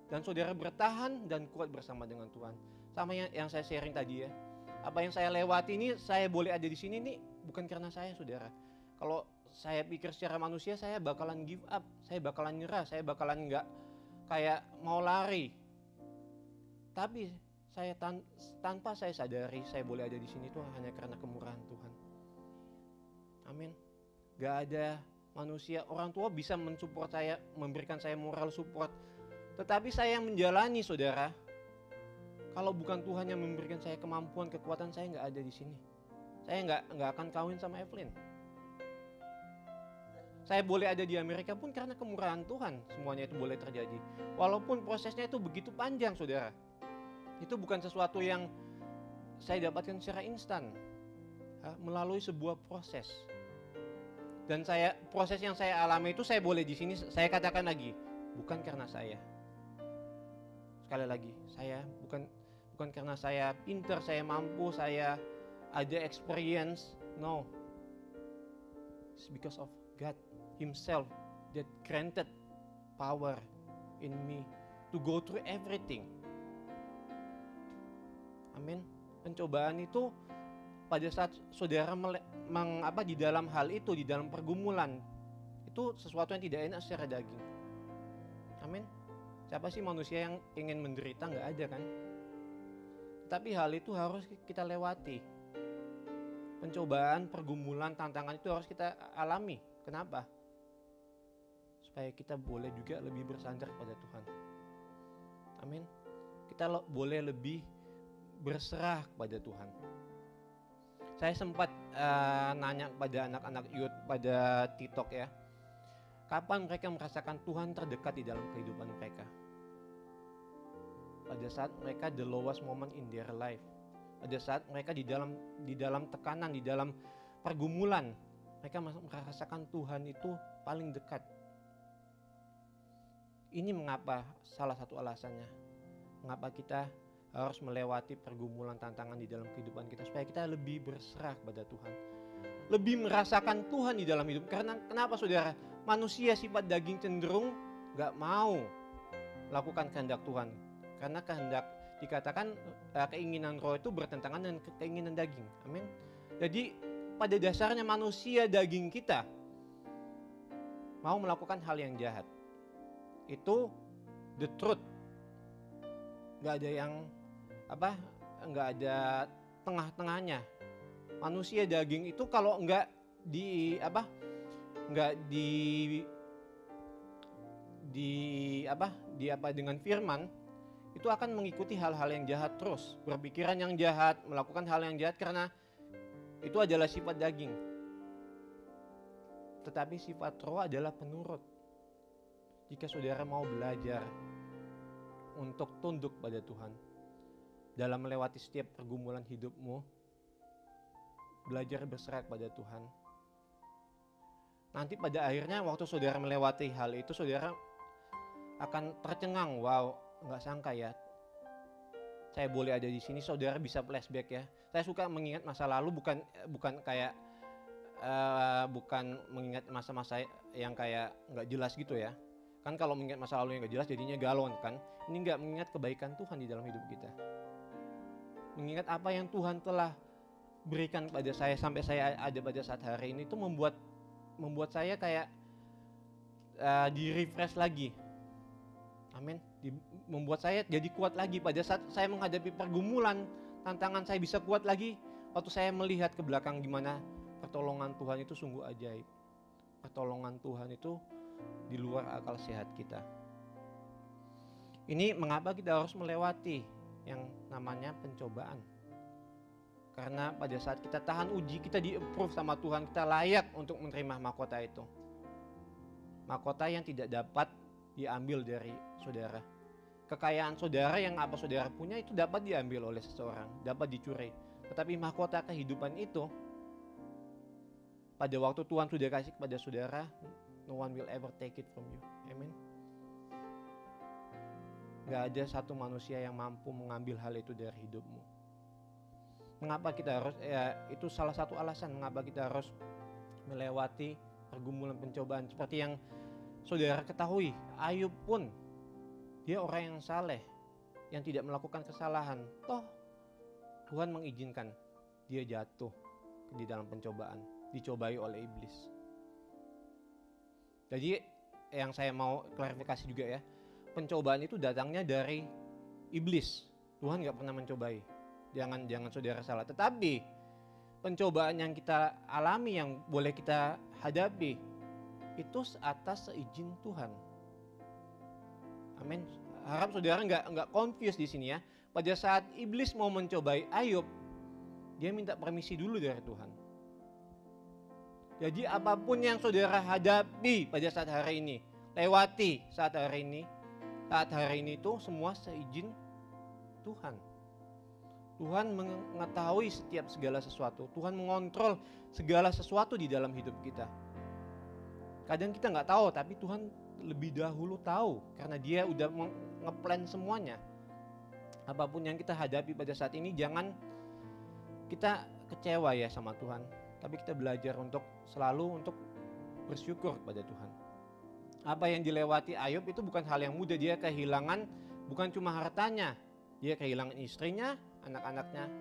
Dan saudara bertahan dan kuat bersama dengan Tuhan. Sama yang saya sharing tadi ya. Apa yang saya lewati ini, saya boleh ada di sini nih bukan karena saya saudara. Kalau saya pikir secara manusia, saya bakalan give up, saya bakalan nyerah, saya bakalan nggak kayak mau lari. Tapi saya tanpa saya sadari, saya boleh ada di sini tuh hanya karena kemurahan Tuhan. Amin. Gak ada manusia, orang tua bisa mensupport saya, memberikan saya moral support. Tetapi saya yang menjalani saudara. Kalau bukan Tuhan yang memberikan saya kemampuan, kekuatan, saya nggak ada di sini. Saya nggak akan kawin sama Evelyn. Saya boleh ada di Amerika pun karena kemurahan Tuhan. Semuanya itu boleh terjadi. Walaupun prosesnya itu begitu panjang saudara. Itu bukan sesuatu yang saya dapatkan secara instan. Melalui sebuah proses. Dan proses yang saya alami itu saya boleh di sini. Saya katakan lagi, bukan karena saya. Sekali lagi, saya bukan karena saya pintar, saya mampu, saya ada experience. No. It's because of God Himself that granted power in me to go through everything. Amin. Pencobaan itu pada saat saudara di dalam hal itu, di dalam pergumulan, itu sesuatu yang tidak enak secara daging. Amin. Siapa sih manusia yang ingin menderita? Nggak ada kan? Tapi hal itu harus kita lewati. Pencobaan, pergumulan, tantangan itu harus kita alami. Kenapa? Supaya kita boleh juga lebih bersandar pada Tuhan. Amin. Kita boleh lebih berserah kepada Tuhan. Saya sempat nanya kepada anak-anak youth pada TikTok ya, kapan mereka merasakan Tuhan terdekat di dalam kehidupan mereka? Pada saat mereka the lowest moment in their life, pada saat mereka di dalam tekanan, di dalam pergumulan, mereka merasakan Tuhan itu paling dekat. Ini mengapa salah satu alasannya, mengapa kita harus melewati pergumulan tantangan di dalam kehidupan kita, supaya kita lebih berserah kepada Tuhan, lebih merasakan Tuhan di dalam hidup. Karena kenapa saudara? Manusia sifat daging cenderung gak mau lakukan kehendak Tuhan, karena kehendak dikatakan keinginan roh itu bertentangan dengan keinginan daging. Amin. Jadi pada dasarnya manusia daging kita mau melakukan hal yang jahat. Itu the truth. Gak ada yang nggak ada tengah-tengahnya. Manusia daging itu kalau nggak dengan firman, itu akan mengikuti hal-hal yang jahat terus, berpikiran yang jahat, melakukan hal yang jahat, karena itu adalah sifat daging. Tetapi sifat roh adalah penurut. Jika saudara mau belajar untuk tunduk pada Tuhan dalam melewati setiap pergumulan hidupmu, belajar berserah pada Tuhan. Nanti pada akhirnya waktu saudara melewati hal itu, saudara akan tercengang, wow, nggak sangka ya, saya boleh ada di sini. Saudara bisa flashback ya. Saya suka mengingat masa lalu, bukan mengingat masa-masa yang kayak nggak jelas gitu ya. Kan kalau mengingat masa lalu yang nggak jelas jadinya galon kan. Ini nggak mengingat kebaikan Tuhan di dalam hidup kita. Mengingat apa yang Tuhan telah berikan pada saya sampai saya ada pada saat hari ini, itu membuat saya kayak di refresh lagi. Amin. Membuat saya jadi kuat lagi pada saat saya menghadapi pergumulan, tantangan, saya bisa kuat lagi waktu saya melihat ke belakang gimana pertolongan Tuhan itu sungguh ajaib. Pertolongan Tuhan itu di luar akal sehat kita. Ini mengapa kita harus melewati yang namanya pencobaan. Karena pada saat kita tahan uji, kita di-approve sama Tuhan, kita layak untuk menerima mahkota itu. Mahkota yang tidak dapat diambil dari saudara. Kekayaan saudara yang apa saudara punya itu dapat diambil oleh seseorang, dapat dicuri. Tetapi mahkota kehidupan itu, pada waktu Tuhan sudah kasih kepada saudara, no one will ever take it from you. Amen. Gak ada satu manusia yang mampu mengambil hal itu dari hidupmu. Mengapa kita harus, itu salah satu alasan mengapa kita harus melewati pergumulan pencobaan. Seperti yang saudara ketahui, Ayub pun dia orang yang saleh, yang tidak melakukan kesalahan. Toh Tuhan mengizinkan dia jatuh di dalam pencobaan, dicobai oleh iblis. Jadi yang saya mau klarifikasi juga ya, pencobaan itu datangnya dari iblis. Tuhan gak pernah mencobai. Jangan saudara salah. Tetapi pencobaan yang kita alami, yang boleh kita hadapi, itu atas seizin Tuhan. Amin. Harap saudara nggak confuse di sini ya. Pada saat iblis mau mencobai Ayub, dia minta permisi dulu dari Tuhan. Jadi apapun yang saudara hadapi pada saat hari ini, lewati saat hari ini itu semua seizin Tuhan. Tuhan mengetahui setiap segala sesuatu. Tuhan mengontrol segala sesuatu di dalam hidup kita. Kadang kita nggak tahu, tapi Tuhan lebih dahulu tahu karena Dia udah ngeplan semuanya. Apapun yang kita hadapi pada saat ini, jangan kita kecewa ya sama Tuhan, tapi kita belajar untuk selalu untuk bersyukur kepada Tuhan. Apa yang dilewati Ayub itu bukan hal yang mudah. Dia kehilangan bukan cuma hartanya, dia kehilangan istrinya, anak-anaknya,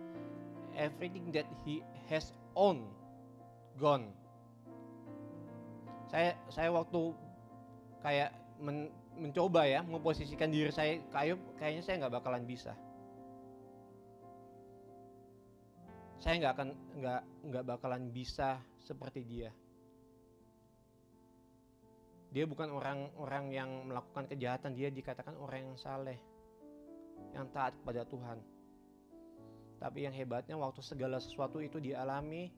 everything that he has owned gone. Saya waktu kayak mencoba ya memposisikan diri saya ke Ayub, kayaknya saya nggak bakalan bisa. Saya nggak bakalan bisa seperti dia. Dia bukan orang yang melakukan kejahatan, dia dikatakan orang yang saleh, yang taat kepada Tuhan. Tapi yang hebatnya waktu segala sesuatu itu dialami,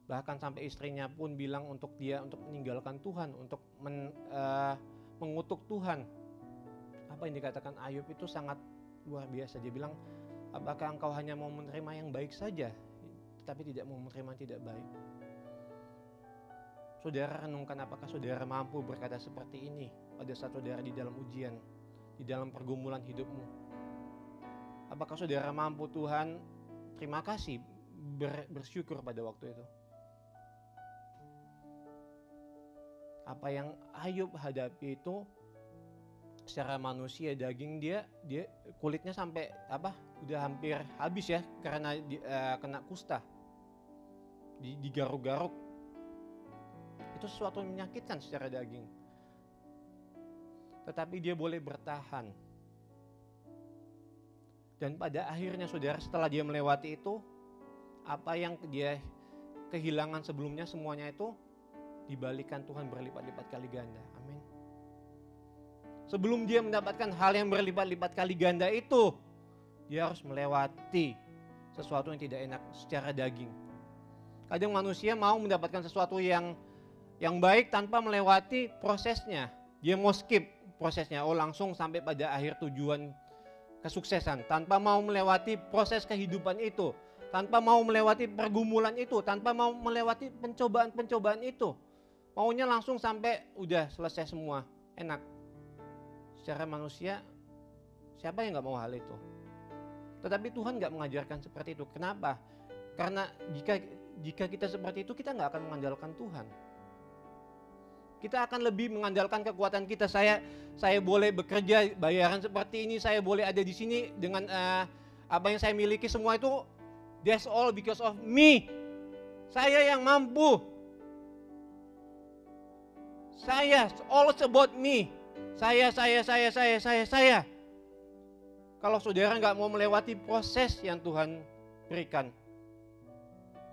bahkan sampai istrinya pun bilang untuk dia untuk meninggalkan Tuhan, untuk mengutuk Tuhan. Apa yang dikatakan Ayub itu sangat luar biasa. Dia bilang, apakah engkau hanya mau menerima yang baik saja, tetapi tidak mau menerima yang tidak baik? Saudara renungkan, apakah saudara mampu berkata seperti ini pada saat saudara di dalam ujian, di dalam pergumulan hidupmu? Apakah saudara mampu, Tuhan, terima kasih, bersyukur pada waktu itu? Apa yang Ayub hadapi itu secara manusia, daging dia kulitnya sampai udah hampir habis ya, karena kena kusta, digaruk-garuk. Itu sesuatu yang menyakitkan secara daging. Tetapi dia boleh bertahan. Dan pada akhirnya saudara, setelah dia melewati itu, apa yang dia kehilangan sebelumnya semuanya itu dibalikan Tuhan berlipat-lipat kali ganda. Amin. Sebelum dia mendapatkan hal yang berlipat-lipat kali ganda itu, dia harus melewati sesuatu yang tidak enak secara daging. Kadang manusia mau mendapatkan sesuatu yang baik tanpa melewati prosesnya. Dia mau skip prosesnya, langsung sampai pada akhir tujuan kesuksesan, tanpa mau melewati proses kehidupan itu, tanpa mau melewati pergumulan itu, tanpa mau melewati pencobaan-pencobaan itu. Maunya langsung sampai udah selesai semua, enak. Secara manusia, siapa yang gak mau hal itu? Tetapi Tuhan gak mengajarkan seperti itu. Kenapa? Karena jika kita seperti itu, kita gak akan mengandalkan Tuhan. Kita akan lebih mengandalkan kekuatan kita. Saya boleh bekerja bayaran seperti ini, saya boleh ada di sini dengan apa yang saya miliki, semua itu that's all because of me. Saya yang mampu. Saya, all about me. Saya. Kalau saudara nggak mau melewati proses yang Tuhan berikan,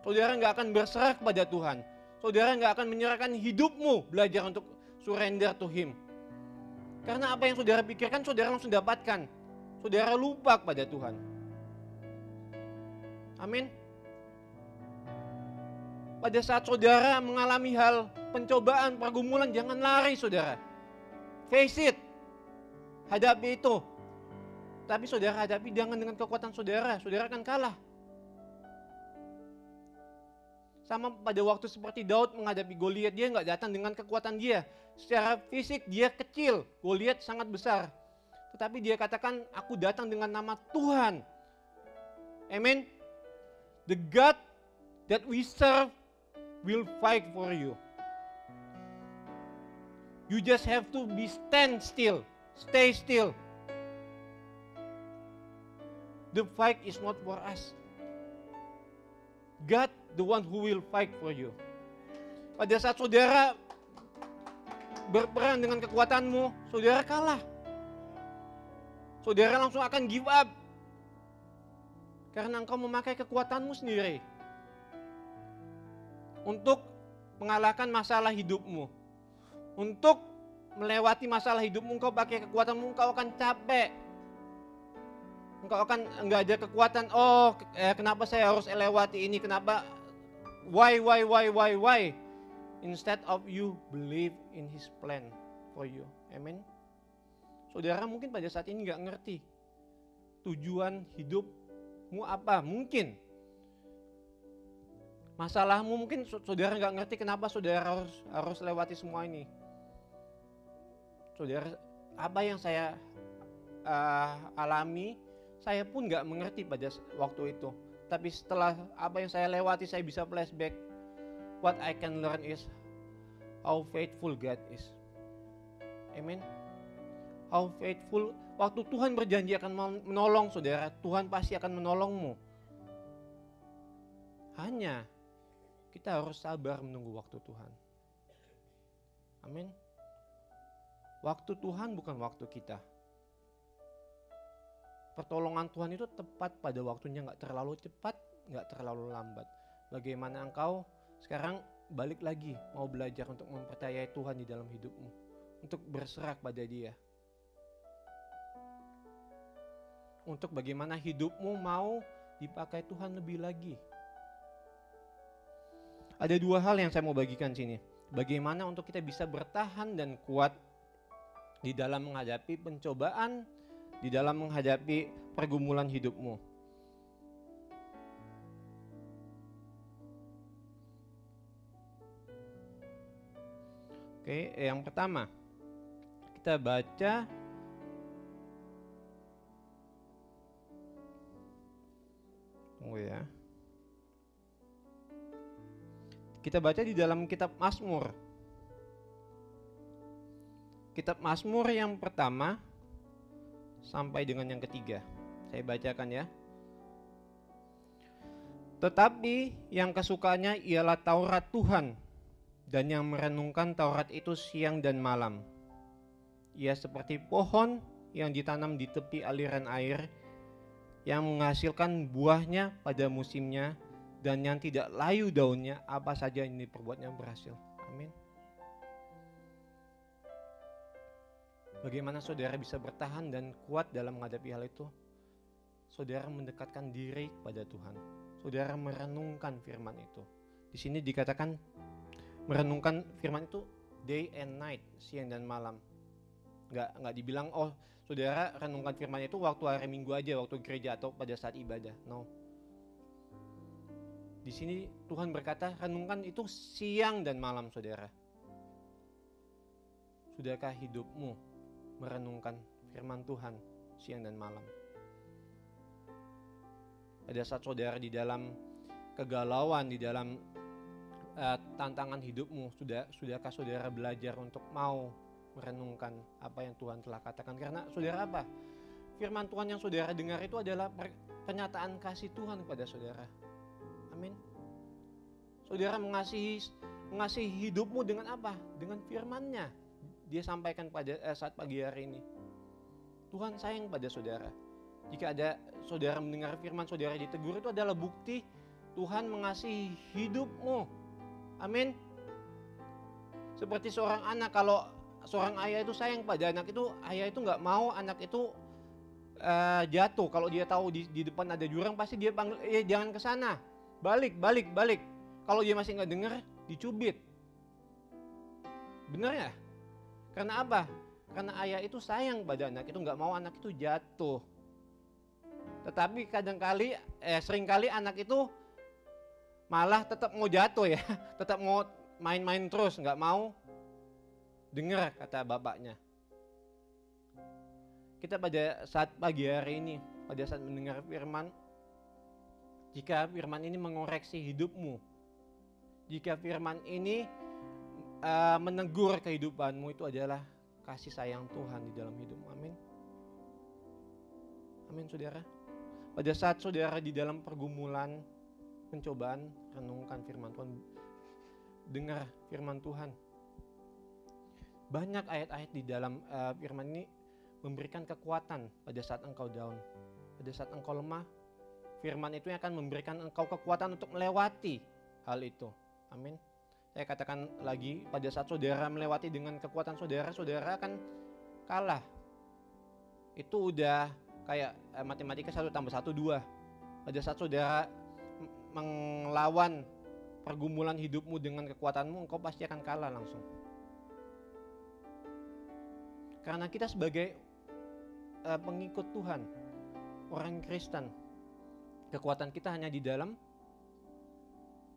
saudara nggak akan berserah kepada Tuhan. Saudara nggak akan menyerahkan hidupmu, belajar untuk surrender to Him. Karena apa yang saudara pikirkan, saudara langsung dapatkan. Saudara lupa kepada Tuhan. Amin. Pada saat saudara mengalami hal pencobaan, pergumulan, jangan lari saudara. Face it. Hadapi itu. Tapi saudara hadapi jangan dengan kekuatan saudara. Saudara akan kalah. Sama pada waktu seperti Daud menghadapi Goliat, dia nggak datang dengan kekuatan dia. Secara fisik dia kecil, Goliat sangat besar. Tetapi dia katakan, aku datang dengan nama Tuhan. Amen. The God that we serve will fight for you. You just have to stand still, stay still. The fight is not for us. God, the one who will fight for you. Pada saat saudara berperang dengan kekuatanmu, saudara kalah. Saudara langsung akan give up. Karena engkau memakai kekuatanmu sendiri untuk mengalahkan masalah hidupmu. Untuk melewati masalah hidupmu, engkau pakai kekuatanmu, engkau akan capek. Engkau akan enggak ada kekuatan. Kenapa saya harus lewati ini? Kenapa? Why? Instead of you believe in His plan for you. Amen. Saudara mungkin pada saat ini enggak ngerti tujuan hidupmu apa. Mungkin masalahmu, mungkin saudara enggak ngerti kenapa saudara harus lewati semua ini. Saudara, apa yang saya alami, saya pun gak mengerti pada waktu itu. Tapi setelah apa yang saya lewati, saya bisa flashback. What I can learn is how faithful God is. Amen. How faithful. Waktu Tuhan berjanji akan menolong saudara, Tuhan pasti akan menolongmu. Hanya kita harus sabar menunggu waktu Tuhan. Amin. Waktu Tuhan bukan waktu kita. Pertolongan Tuhan itu tepat pada waktunya, gak terlalu cepat, gak terlalu lambat. Bagaimana engkau sekarang balik lagi mau belajar untuk mempercayai Tuhan di dalam hidupmu, untuk berserah pada Dia, untuk bagaimana hidupmu mau dipakai Tuhan lebih lagi. Ada dua hal yang saya mau bagikan sini. Bagaimana untuk kita bisa bertahan dan kuat di dalam menghadapi pencobaan, di dalam menghadapi pergumulan hidupmu. Oke, yang pertama kita baca Kita baca di dalam kitab Mazmur. Kitab Mazmur yang pertama sampai dengan yang ketiga. Saya bacakan ya. Tetapi yang kesukaannya ialah Taurat Tuhan, dan yang merenungkan Taurat itu siang dan malam. Ia seperti pohon yang ditanam di tepi aliran air, yang menghasilkan buahnya pada musimnya, dan yang tidak layu daunnya, apa saja yang diperbuatnya berhasil. Amin. Bagaimana saudara bisa bertahan dan kuat dalam menghadapi hal itu? Saudara mendekatkan diri kepada Tuhan. Saudara merenungkan firman itu. Di sini dikatakan merenungkan firman itu day and night, siang dan malam. Nggak dibilang, oh saudara renungkan firman itu waktu hari Minggu aja, waktu gereja atau pada saat ibadah. No. Di sini Tuhan berkata renungkan itu siang dan malam, saudara. Sudahkah hidupmu merenungkan firman Tuhan siang dan malam? Pada saat saudara di dalam kegalauan, di dalam tantangan hidupmu, sudahkah saudara belajar untuk mau merenungkan apa yang Tuhan telah katakan? Karena saudara apa? Firman Tuhan yang saudara dengar itu adalah pernyataan kasih Tuhan kepada saudara. Amin. Saudara mengasihi hidupmu dengan apa? Dengan firman-Nya. Dia sampaikan pada saat pagi hari ini. Tuhan sayang pada saudara. Jika ada saudara mendengar firman saudara ditegur, itu adalah bukti Tuhan mengasihi hidupmu. Amin. Seperti seorang anak, kalau seorang ayah itu sayang pada anak itu, ayah itu nggak mau anak itu jatuh. Kalau dia tahu di depan ada jurang, pasti dia panggil, jangan ke sana. Balik. Kalau dia masih nggak dengar, dicubit. Benar ya? Karena apa? Karena ayah itu sayang pada anak itu, nggak mau anak itu jatuh. Tetapi seringkali anak itu malah tetap mau jatuh ya, tetap mau main-main terus, nggak mau dengar kata bapaknya. Kita pada saat pagi hari ini, pada saat mendengar firman, jika firman ini mengoreksi hidupmu, jika firman ini menegur kehidupanmu, itu adalah kasih sayang Tuhan di dalam hidupmu. Amin. Amin, saudara. Pada saat saudara di dalam pergumulan, pencobaan, renungkan firman Tuhan. Dengar firman Tuhan. Banyak ayat-ayat di dalam firman ini memberikan kekuatan pada saat engkau down. Pada saat engkau lemah, firman itu yang akan memberikan engkau kekuatan untuk melewati hal itu. Amin. Saya katakan lagi, pada saat saudara melewati dengan kekuatan saudara, saudara akan kalah. Itu udah kayak matematika 1 tambah 1 2. Pada saat saudara melawan pergumulan hidupmu dengan kekuatanmu, engkau pasti akan kalah langsung. Karena kita sebagai pengikut Tuhan, orang Kristen, kekuatan kita hanya di dalam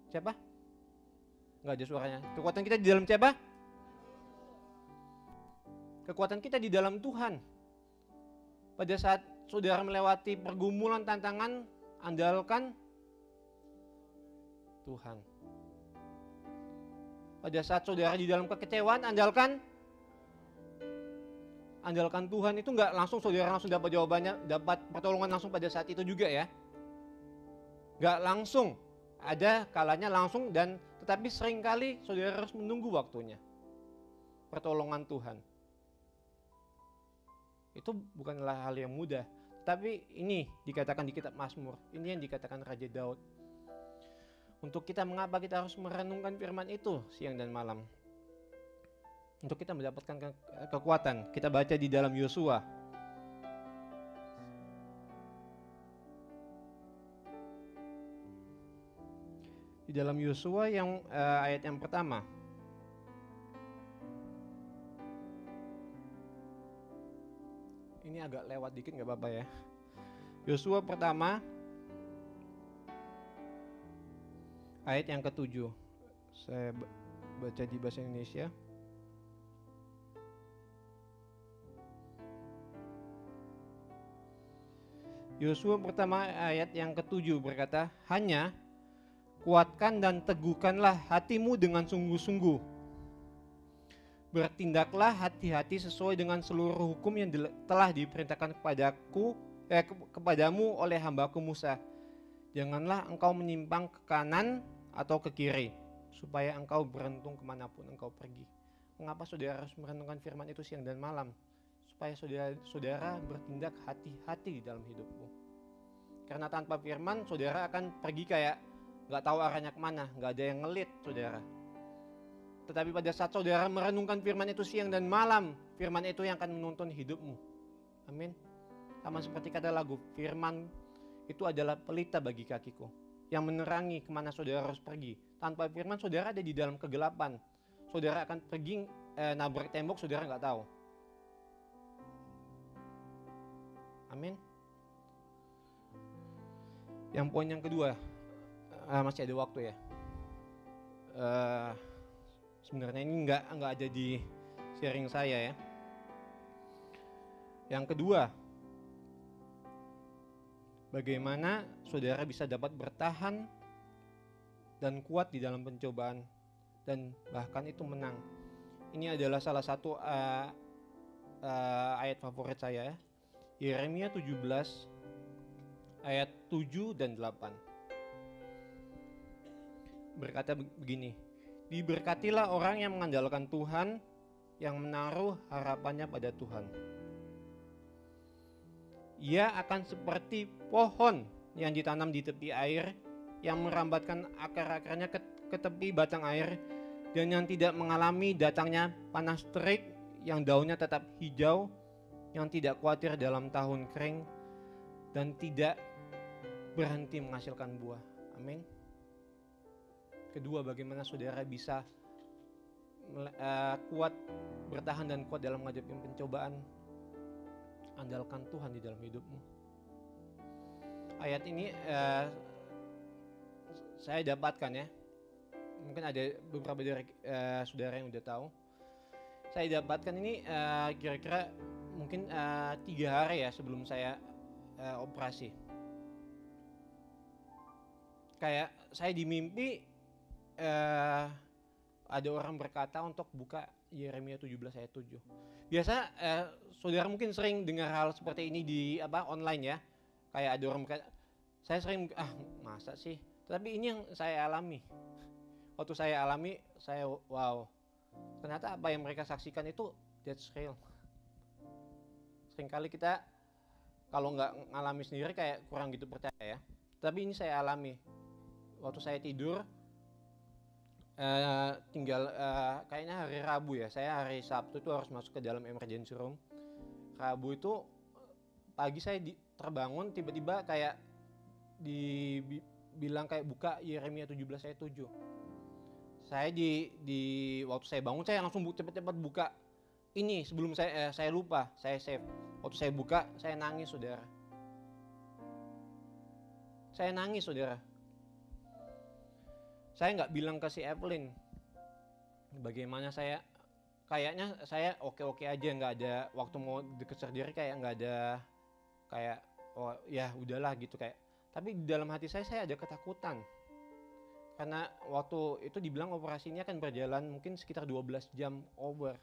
siapa? Enggak ada suaranya. Kekuatan kita di dalam siapa? Kekuatan kita di dalam Tuhan. Pada saat saudara melewati pergumulan, tantangan, andalkan Tuhan. Pada saat saudara di dalam kekecewaan, andalkan Tuhan. Itu enggak langsung saudara langsung dapat jawabannya, dapat pertolongan langsung pada saat itu juga ya. Enggak langsung. Ada kalanya langsung, dan tetapi seringkali saudara harus menunggu waktunya. Pertolongan Tuhan. Itu bukanlah hal yang mudah. Tapi ini dikatakan di kitab Mazmur. Ini yang dikatakan Raja Daud. Untuk kita, mengapa kita harus merenungkan firman itu siang dan malam? Untuk kita mendapatkan kekuatan. Kita baca di dalam Yosua. Di dalam Yosua yang ayat yang pertama. Ini agak lewat dikit nggak apa-apa ya. Yosua pertama ayat yang ke-7. Saya baca di bahasa Indonesia. Yosua pertama ayat yang ke-7 berkata, hanya kuatkan dan teguhkanlah hatimu dengan sungguh-sungguh. Bertindaklah hati-hati sesuai dengan seluruh hukum yang telah diperintahkan kepadamu oleh hambaku Musa. Janganlah engkau menyimpang ke kanan atau ke kiri, supaya engkau beruntung kemanapun engkau pergi. Mengapa saudara harus merenungkan firman itu siang dan malam? Supaya saudara bertindak hati-hati di dalam hidupmu. Karena tanpa firman, saudara akan pergi kayak gak tahu arahnya kemana, gak ada yang ngelit saudara. Tetapi pada saat saudara merenungkan firman itu siang dan malam, firman itu yang akan menuntun hidupmu. Amin. Sama seperti kata lagu, firman itu adalah pelita bagi kakiku, yang menerangi kemana saudara harus pergi. Tanpa firman, saudara ada di dalam kegelapan. Saudara akan pergi nabrak tembok, saudara gak tahu. Amin. Yang poin yang kedua, masih ada waktu ya. Sebenarnya ini nggak ada di sharing saya ya. Yang kedua, bagaimana saudara bisa dapat bertahan dan kuat di dalam pencobaan dan bahkan itu menang. Ini adalah salah satu ayat favorit saya ya. Yeremia 17 ayat 7 dan 8. Berkata begini, diberkatilah orang yang mengandalkan Tuhan, yang menaruh harapannya pada Tuhan. Ia akan seperti pohon yang ditanam di tepi air, yang merambatkan akar-akarnya ke tepi batang air, dan yang tidak mengalami datangnya panas terik, yang daunnya tetap hijau, yang tidak khawatir dalam tahun kering, dan tidak berhenti menghasilkan buah. Amin. Kedua, bagaimana saudara bisa kuat, bertahan dan kuat dalam menghadapi pencobaan? Andalkan Tuhan di dalam hidupmu. Ayat ini saya dapatkan ya. Mungkin ada beberapa dari saudara yang udah tahu. Saya dapatkan ini kira-kira mungkin 3 hari ya sebelum saya operasi. Kayak saya di mimpi ada orang berkata untuk buka Yeremia 17 ayat 7. Biasa saudara mungkin sering dengar hal seperti ini di online ya. Kayak ada orang berkata, saya sering masa sih? Tapi ini yang saya alami. Waktu saya alami, saya wow. Ternyata apa yang mereka saksikan itu that's real. Seringkali kita kalau nggak ngalami sendiri kayak kurang gitu percaya ya. Tapi ini saya alami. Waktu saya tidur, tinggal kayaknya hari Rabu ya. Saya hari Sabtu itu harus masuk ke dalam emergency room. Rabu itu pagi saya terbangun tiba-tiba kayak dibilang kayak buka Yeremia 17 ayat 7. Saya waktu saya bangun saya langsung cepat-cepat buka ini sebelum saya lupa, saya save. Waktu saya buka, saya nangis saudara. Saya nangis saudara. Saya nggak bilang ke si Evelyn bagaimana kayaknya saya oke-oke aja, nggak ada waktu mau dikejar diri, kayak nggak ada kayak oh ya udahlah gitu kayak. Tapi di dalam hati saya ada ketakutan. Karena waktu itu dibilang operasinya akan berjalan mungkin sekitar 12 jam over.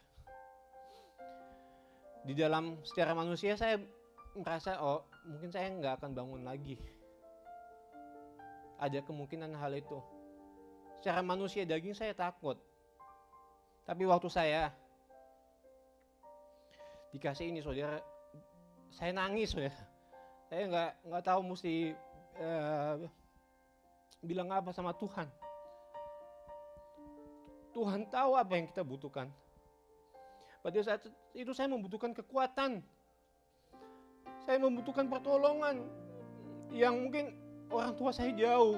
Di dalam secara manusia saya merasa oh mungkin saya nggak akan bangun lagi. Ada kemungkinan hal itu. Secara manusia daging saya takut. Tapi waktu saya dikasih ini saudara, saya nangis saudara. Saya nggak tahu mesti bilang apa sama Tuhan. Tuhan tahu apa yang kita butuhkan. Pada saat itu saya membutuhkan kekuatan. Saya membutuhkan pertolongan yang mungkin orang tua saya jauh.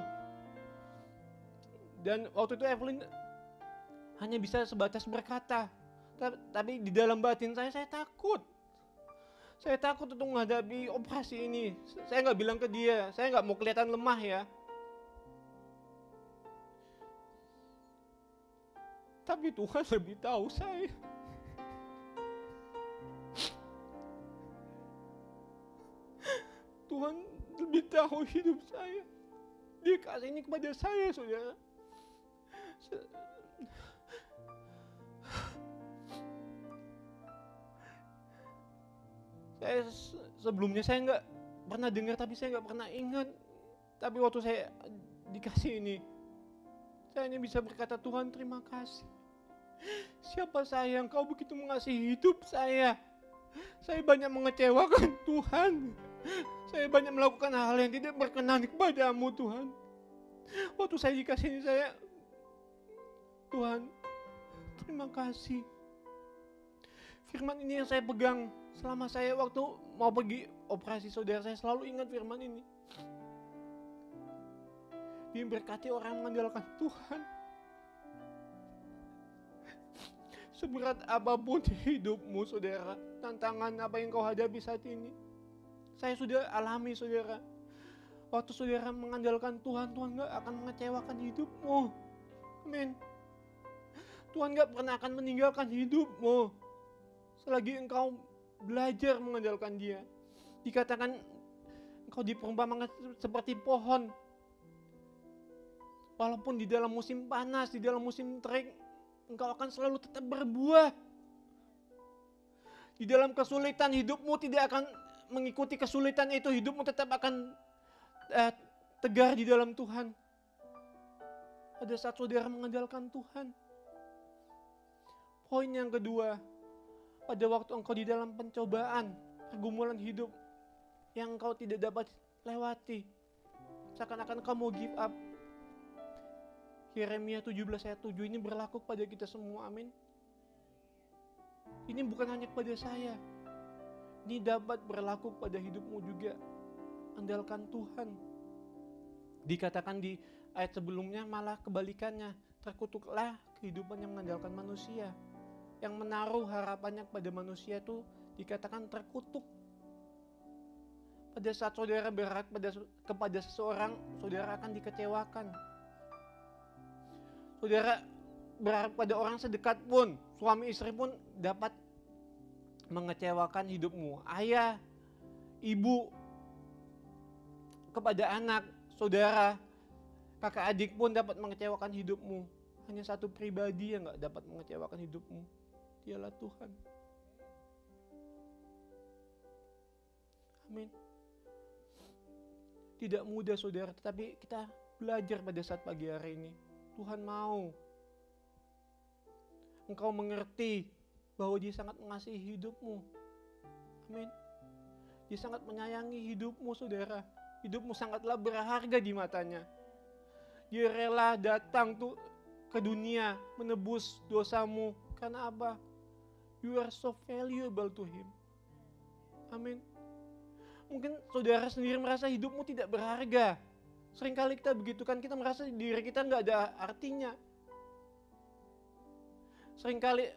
Dan waktu itu Evelyn hanya bisa sebatas berkata, tapi di dalam batin saya takut. Saya takut untuk menghadapi operasi ini. Saya nggak bilang ke dia, saya nggak mau kelihatan lemah ya. Tapi Tuhan lebih tahu saya. Tuhan lebih tahu hidup saya. Dia kasih ini kepada saya, saudara. Sebelumnya saya nggak pernah dengar, tapi saya nggak pernah ingat. Tapi waktu saya dikasih ini, saya hanya bisa berkata, Tuhan terima kasih. Siapa saya, Engkau begitu mengasihi hidup saya. Saya banyak mengecewakan Tuhan. Saya banyak melakukan hal yang tidak berkenan kepadamu Tuhan. Waktu saya dikasih ini, saya, Tuhan terima kasih. Firman ini yang saya pegang selama saya waktu mau pergi operasi, saudara. Saya selalu ingat firman ini. Diberkati orang mengandalkan Tuhan. Seberat apapun hidupmu, saudara, tantangan apa yang kau hadapi saat ini, saya sudah alami, saudara. Waktu saudara mengandalkan Tuhan, Tuhan gak akan mengecewakan hidupmu. Amin. Tuhan gak pernah akan meninggalkan hidupmu selagi engkau belajar mengandalkan Dia. Dikatakan engkau diperumpamakan seperti pohon. Walaupun di dalam musim panas, di dalam musim terik, engkau akan selalu tetap berbuah. Di dalam kesulitan, hidupmu tidak akan mengikuti kesulitan itu. Hidupmu tetap akan tegar di dalam Tuhan. Pada saat saudara mengandalkan Tuhan. Poin yang kedua, pada waktu engkau di dalam pencobaan, pergumulan hidup yang engkau tidak dapat lewati, seakan-akan engkau mau give up. Yeremia 17 ayat 7 ini berlaku pada kita semua, amin. Ini bukan hanya kepada saya, ini dapat berlaku pada hidupmu juga. Andalkan Tuhan. Dikatakan di ayat sebelumnya malah kebalikannya, terkutuklah kehidupan yang mengandalkan manusia. Yang menaruh harapannya kepada manusia itu dikatakan terkutuk. Pada saat saudara berharap kepada seseorang, saudara akan dikecewakan. Saudara berharap pada orang sedekat pun, suami istri pun dapat mengecewakan hidupmu. Ayah, ibu, kepada anak, saudara, kakak adik pun dapat mengecewakan hidupmu. Hanya satu pribadi yang gak dapat mengecewakan hidupmu. Dialah Tuhan. Amin. Tidak mudah, saudara, tetapi kita belajar pada saat pagi hari ini. Tuhan mau engkau mengerti bahwa Dia sangat mengasihi hidupmu. Amin. Dia sangat menyayangi hidupmu, saudara. Hidupmu sangatlah berharga di matanya. Dia rela datang ke dunia menebus dosamu. Karena apa? You are so valuable to Him. Amin. Mungkin saudara sendiri merasa hidupmu tidak berharga. Seringkali kita begitu kan, kita merasa diri kita nggak ada artinya. Seringkali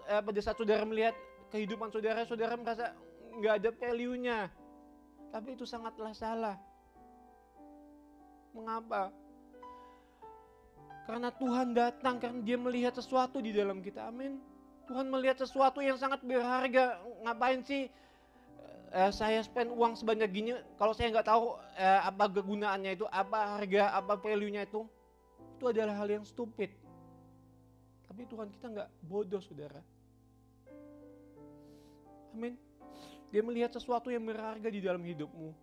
pada saat saudara melihat kehidupan saudara, saudara merasa nggak ada value-nya. Tapi itu sangatlah salah. Mengapa? Karena Tuhan datang, karena Dia melihat sesuatu di dalam kita. Amin. Tuhan melihat sesuatu yang sangat berharga. Ngapain sih saya spend uang sebanyak gini kalau saya nggak tahu apa kegunaannya itu, apa harga, apa value-nya itu adalah hal yang stupid. Tapi Tuhan kita nggak bodoh, saudara. Amin. Dia melihat sesuatu yang berharga di dalam hidupmu.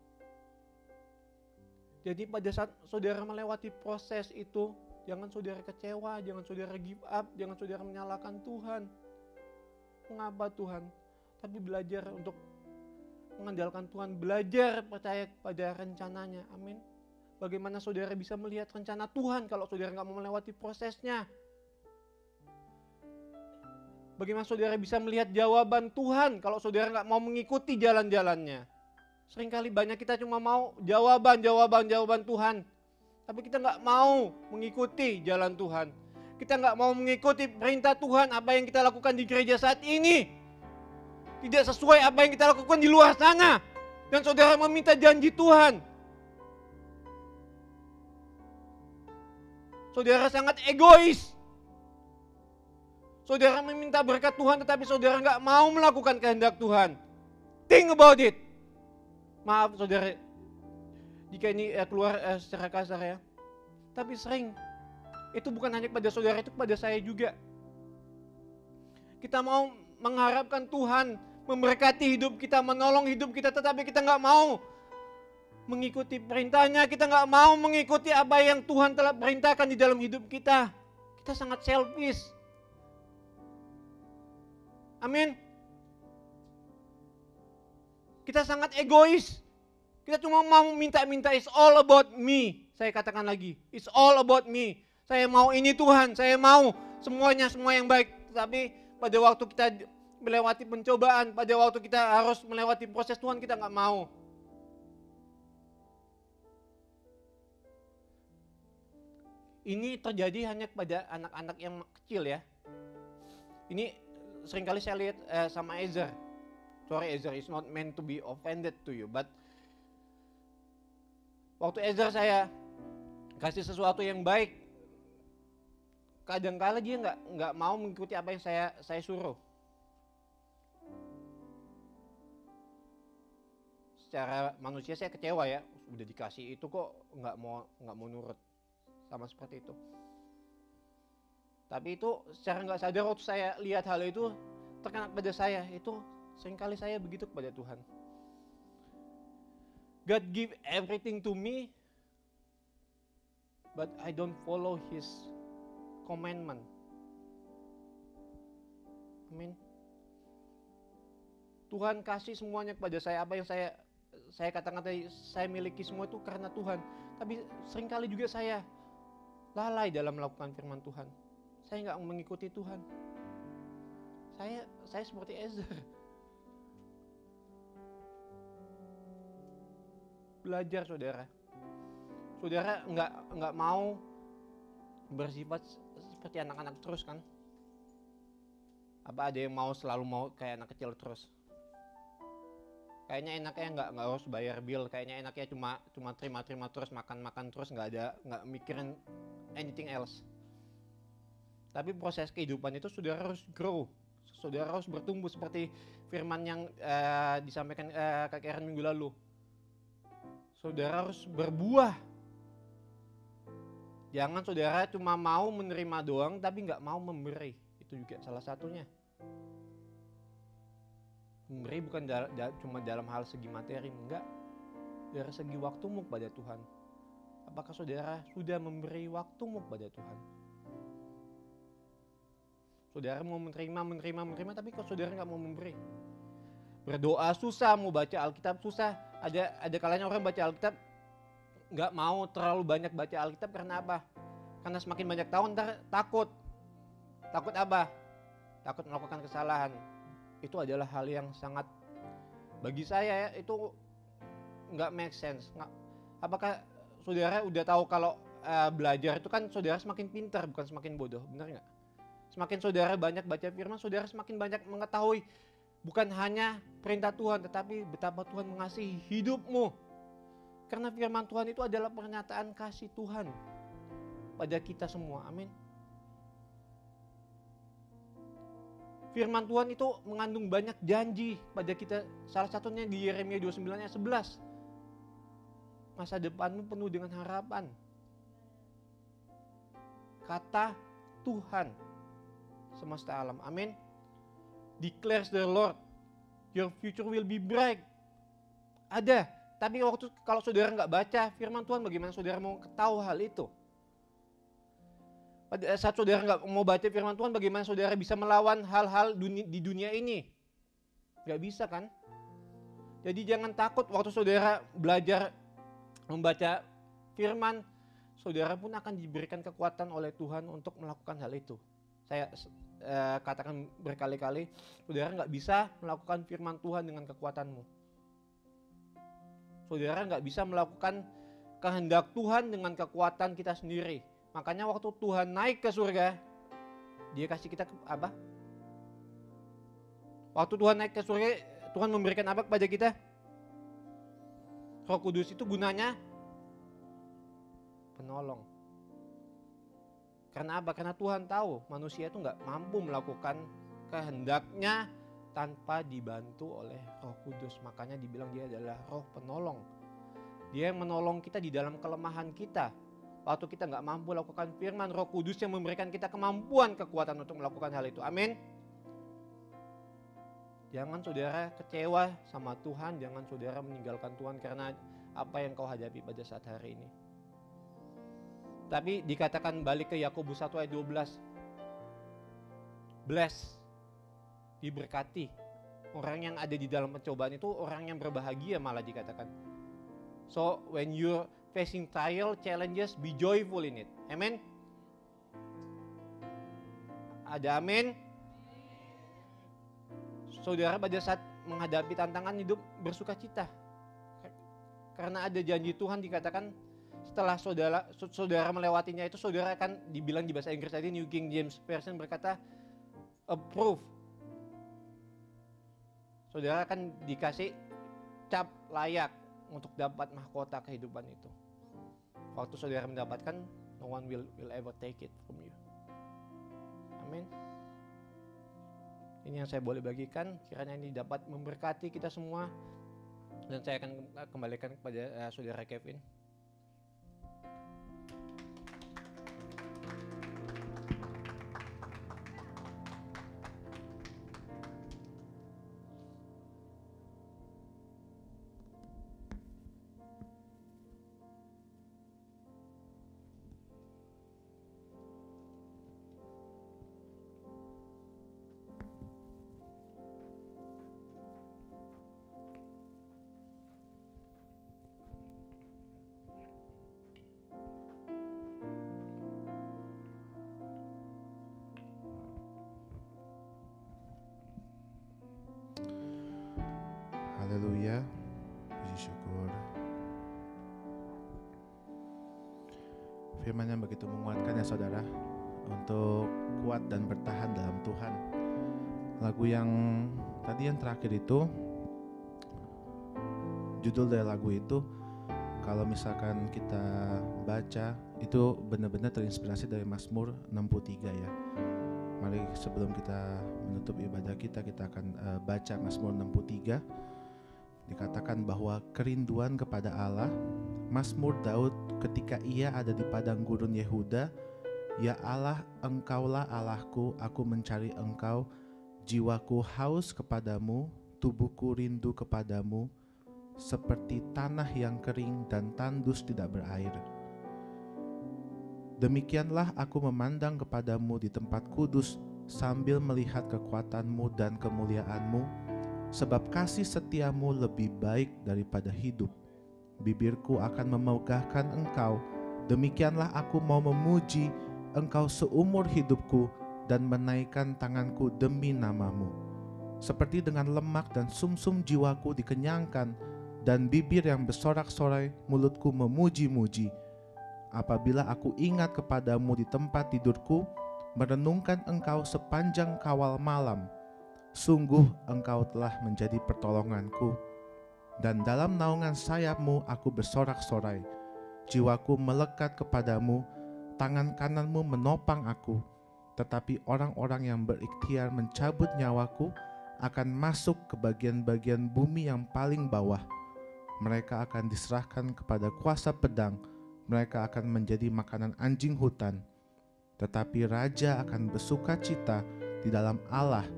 Jadi pada saat saudara melewati proses itu, jangan saudara kecewa, jangan saudara give up, jangan saudara menyalahkan Tuhan. Mengapa Tuhan? Tapi belajar untuk mengandalkan Tuhan, belajar percaya pada rencananya. Amin. Bagaimana saudara bisa melihat rencana Tuhan kalau saudara nggak mau melewati prosesnya? Bagaimana saudara bisa melihat jawaban Tuhan kalau saudara nggak mau mengikuti jalan-jalannya? Seringkali banyak kita cuma mau jawaban Tuhan. Tapi kita nggak mau mengikuti jalan Tuhan. Kita nggak mau mengikuti perintah Tuhan, apa yang kita lakukan di gereja saat ini. Tidak sesuai apa yang kita lakukan di luar sana. Dan saudara meminta janji Tuhan. Saudara sangat egois. Saudara meminta berkat Tuhan tetapi saudara nggak mau melakukan kehendak Tuhan. Think about it. Maaf saudara, jika ini keluar secara kasar ya. Tapi sering, itu bukan hanya kepada saudara, itu kepada saya juga. Kita mau mengharapkan Tuhan memberkati hidup kita, menolong hidup kita, tetapi kita nggak mau mengikuti perintahnya, kita nggak mau mengikuti apa yang Tuhan telah perintahkan di dalam hidup kita. Kita sangat selfish. Amin. Kita sangat egois. Kita cuma mau minta-minta, it's all about me. Saya katakan lagi, it's all about me. Saya mau ini Tuhan, saya mau semuanya, semua yang baik. Tapi pada waktu kita melewati pencobaan, pada waktu kita harus melewati proses Tuhan, kita nggak mau. Ini terjadi hanya kepada anak-anak yang kecil ya. Ini seringkali saya lihat sama Ezer. Sorry Ezer, it's not meant to be offended to you. But waktu Ezer saya kasih sesuatu yang baik, kadang-kala dia nggak mau mengikuti apa yang saya suruh. Secara manusia saya kecewa ya, udah dikasih itu kok nggak mau nurut. Sama seperti itu. Tapi itu secara nggak sadar waktu saya lihat hal itu terkena pada saya, itu seringkali saya begitu kepada Tuhan. God give everything to me, but I don't follow His commandment. Amin. Tuhan kasih semuanya kepada saya, apa yang saya katakan tadi, saya miliki semua itu karena Tuhan. Tapi seringkali juga saya lalai dalam melakukan firman Tuhan. Saya nggak mengikuti Tuhan. Saya seperti Ezer. Belajar saudara. Saudara nggak mau bersifat seperti anak-anak terus kan? Apa ada yang selalu mau kayak anak kecil terus? Kayaknya enaknya nggak harus bayar bill, kayaknya enaknya cuma terima terus, makan terus, nggak mikirin anything else. Tapi proses kehidupan itu saudara harus grow, saudara harus bertumbuh seperti firman yang disampaikan Kak Karen minggu lalu. Saudara harus berbuah. Jangan saudara cuma mau menerima doang tapi nggak mau memberi, itu juga salah satunya. Memberi bukan cuma dalam hal segi materi, enggak. Dari segi waktumu kepada Tuhan. Apakah saudara sudah memberi waktumu kepada Tuhan? Saudara mau menerima, tapi kok saudara nggak mau memberi? Berdoa susah, mau baca Alkitab susah. Ada kalanya orang baca Alkitab nggak mau terlalu banyak baca Alkitab karena apa? Karena semakin banyak tahun takut. Takut apa? Takut melakukan kesalahan. Itu adalah hal yang sangat, bagi saya ya, itu nggak make sense. Apakah saudara udah tahu kalau belajar itu kan saudara semakin pintar bukan semakin bodoh, benar nggak? Semakin saudara banyak baca firman, saudara semakin banyak mengetahui bukan hanya perintah Tuhan, tetapi betapa Tuhan mengasihi hidupmu. Karena firman Tuhan itu adalah pernyataan kasih Tuhan pada kita semua, amin. Firman Tuhan itu mengandung banyak janji pada kita. Salah satunya di Yeremia 29 ayat 11. Masa depanmu penuh dengan harapan. Kata Tuhan semesta alam. Amin. Declares the Lord, your future will be bright. Ada. Tapi kalau saudara nggak baca firman Tuhan, bagaimana saudara mau tahu hal itu? Pada saat saudara nggak mau baca firman Tuhan, bagaimana saudara bisa melawan hal-hal di dunia ini? Nggak bisa kan? Jadi jangan takut waktu saudara belajar membaca firman, saudara pun akan diberikan kekuatan oleh Tuhan untuk melakukan hal itu. Saya katakan berkali-kali, saudara nggak bisa melakukan firman Tuhan dengan kekuatanmu. Saudara nggak bisa melakukan kehendak Tuhan dengan kekuatan kita sendiri. Makanya waktu Tuhan naik ke surga, dia kasih kita apa? Waktu Tuhan naik ke surga, Tuhan memberikan apa kepada kita? Roh Kudus itu gunanya penolong. Karena apa? Karena Tuhan tahu manusia itu nggak mampu melakukan kehendaknya tanpa dibantu oleh Roh Kudus. Makanya dibilang dia adalah roh penolong. Dia yang menolong kita di dalam kelemahan kita. Waktu kita nggak mampu lakukan firman, Roh Kudus yang memberikan kita kemampuan, kekuatan untuk melakukan hal itu. Amin. Jangan saudara kecewa sama Tuhan, jangan saudara meninggalkan Tuhan karena apa yang kau hadapi pada saat hari ini. Tapi dikatakan balik ke Yakobus 1 ayat 12. Bless, diberkati. Orang yang ada di dalam pencobaan itu orang yang berbahagia malah dikatakan. So when you're facing trial, challenges, be joyful in it. Amen. Ada amin. Saudara pada saat menghadapi tantangan hidup bersuka cita. Karena ada janji Tuhan dikatakan setelah saudara melewatinya itu saudara akan dibilang di bahasa Inggris tadi New King James Version berkata approve. Saudara akan dikasih cap layak untuk dapat mahkota kehidupan itu. Waktu saudara mendapatkan, no one will ever take it from you. Amin. Ini yang saya boleh bagikan, kiranya ini dapat memberkati kita semua. Dan saya akan kembalikan kepada saudara Kevin. Haleluya, puji syukur. Firman yang begitu menguatkan ya saudara, untuk kuat dan bertahan dalam Tuhan. Lagu yang tadi yang terakhir itu, judul dari lagu itu, kalau misalkan kita baca, itu benar-benar terinspirasi dari Mazmur 63 ya. Mari sebelum kita menutup ibadah kita akan baca Mazmur 63. Dikatakan bahwa kerinduan kepada Allah, Mazmur Daud ketika ia ada di padang gurun Yehuda, ya Allah, Engkaulah Allahku, aku mencari Engkau, jiwaku haus kepadamu, tubuhku rindu kepadamu, seperti tanah yang kering dan tandus tidak berair. Demikianlah aku memandang kepadamu di tempat kudus sambil melihat kekuatanmu dan kemuliaanmu, sebab kasih setiamu lebih baik daripada hidup. Bibirku akan memegahkan Engkau, demikianlah aku mau memuji Engkau seumur hidupku dan menaikkan tanganku demi namamu. Seperti dengan lemak dan sumsum jiwaku dikenyangkan, dan bibir yang bersorak-sorai mulutku memuji-muji. Apabila aku ingat kepadamu di tempat tidurku, merenungkan Engkau sepanjang kawal malam, sungguh Engkau telah menjadi pertolonganku, dan dalam naungan sayapmu aku bersorak-sorai. Jiwaku melekat kepadamu, tangan kananmu menopang aku. Tetapi orang-orang yang berikhtiar mencabut nyawaku akan masuk ke bagian-bagian bumi yang paling bawah. Mereka akan diserahkan kepada kuasa pedang, mereka akan menjadi makanan anjing hutan. Tetapi raja akan bersuka cita di dalam Allah.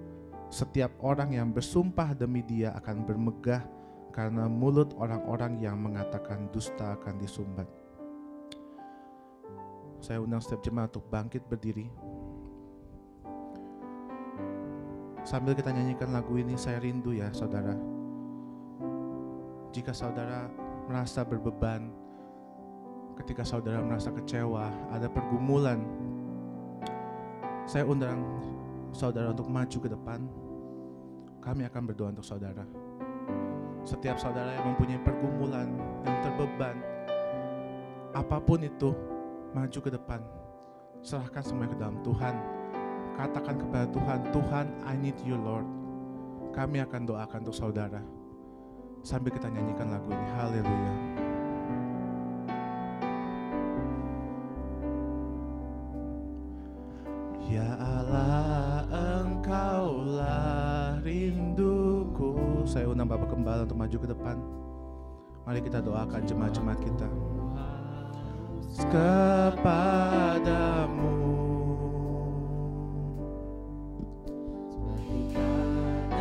Setiap orang yang bersumpah demi Dia akan bermegah, karena mulut orang-orang yang mengatakan dusta akan disumbat. Saya undang setiap jemaat untuk bangkit berdiri. Sambil kita nyanyikan lagu ini, saya rindu ya saudara. Jika saudara merasa berbeban, ketika saudara merasa kecewa, ada pergumulan, saya undang saudara untuk maju ke depan. Kami akan berdoa untuk saudara. Setiap saudara yang mempunyai pergumulan, yang terbeban, apapun itu, maju ke depan. Serahkan semuanya ke dalam Tuhan. Katakan kepada Tuhan, Tuhan, I need you Lord. Kami akan doakan untuk saudara. Sambil kita nyanyikan lagu ini. Haleluya. Ya Allah, Engkaulah rinduku. Saya undang Bapak Gembala untuk maju ke depan. Mari kita doakan jemaat-jemaat kita. Kepadamu.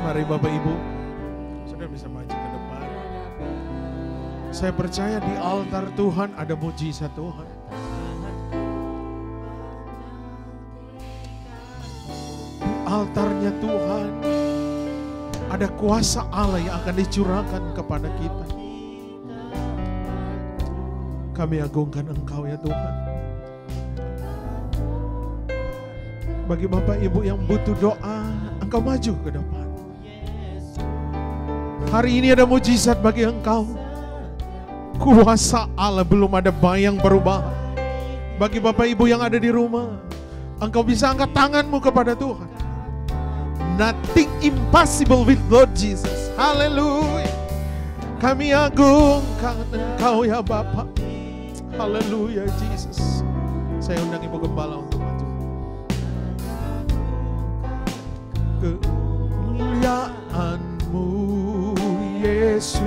Mari Bapak Ibu, saudara bisa maju ke depan. Saya percaya di altar Tuhan ada mujizat Tuhan. Altarnya Tuhan ada kuasa Allah yang akan dicurahkan kepada kita. Kami agungkan Engkau ya Tuhan. Bagi Bapak Ibu yang butuh doa, Engkau maju ke depan. Hari ini ada mujizat bagi Engkau. Kuasa Allah belum ada bayang perubahan. Bagi Bapak Ibu yang ada di rumah, Engkau bisa angkat tanganmu kepada Tuhan. Nothing impossible with Lord Jesus. Haleluya. Kami agungkan Engkau ya Bapa. Haleluya Jesus. Saya undang Ibu Gembala untuk maju. Kemuliaan-Mu Yesus.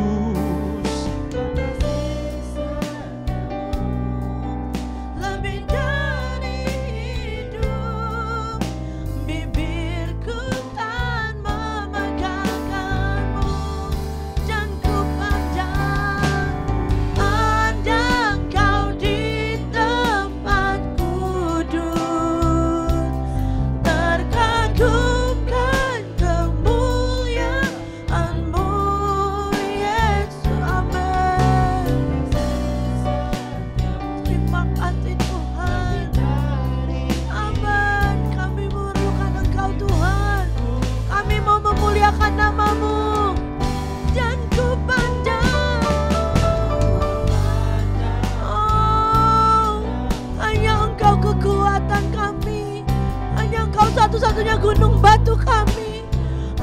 Satu-satunya gunung batu kami,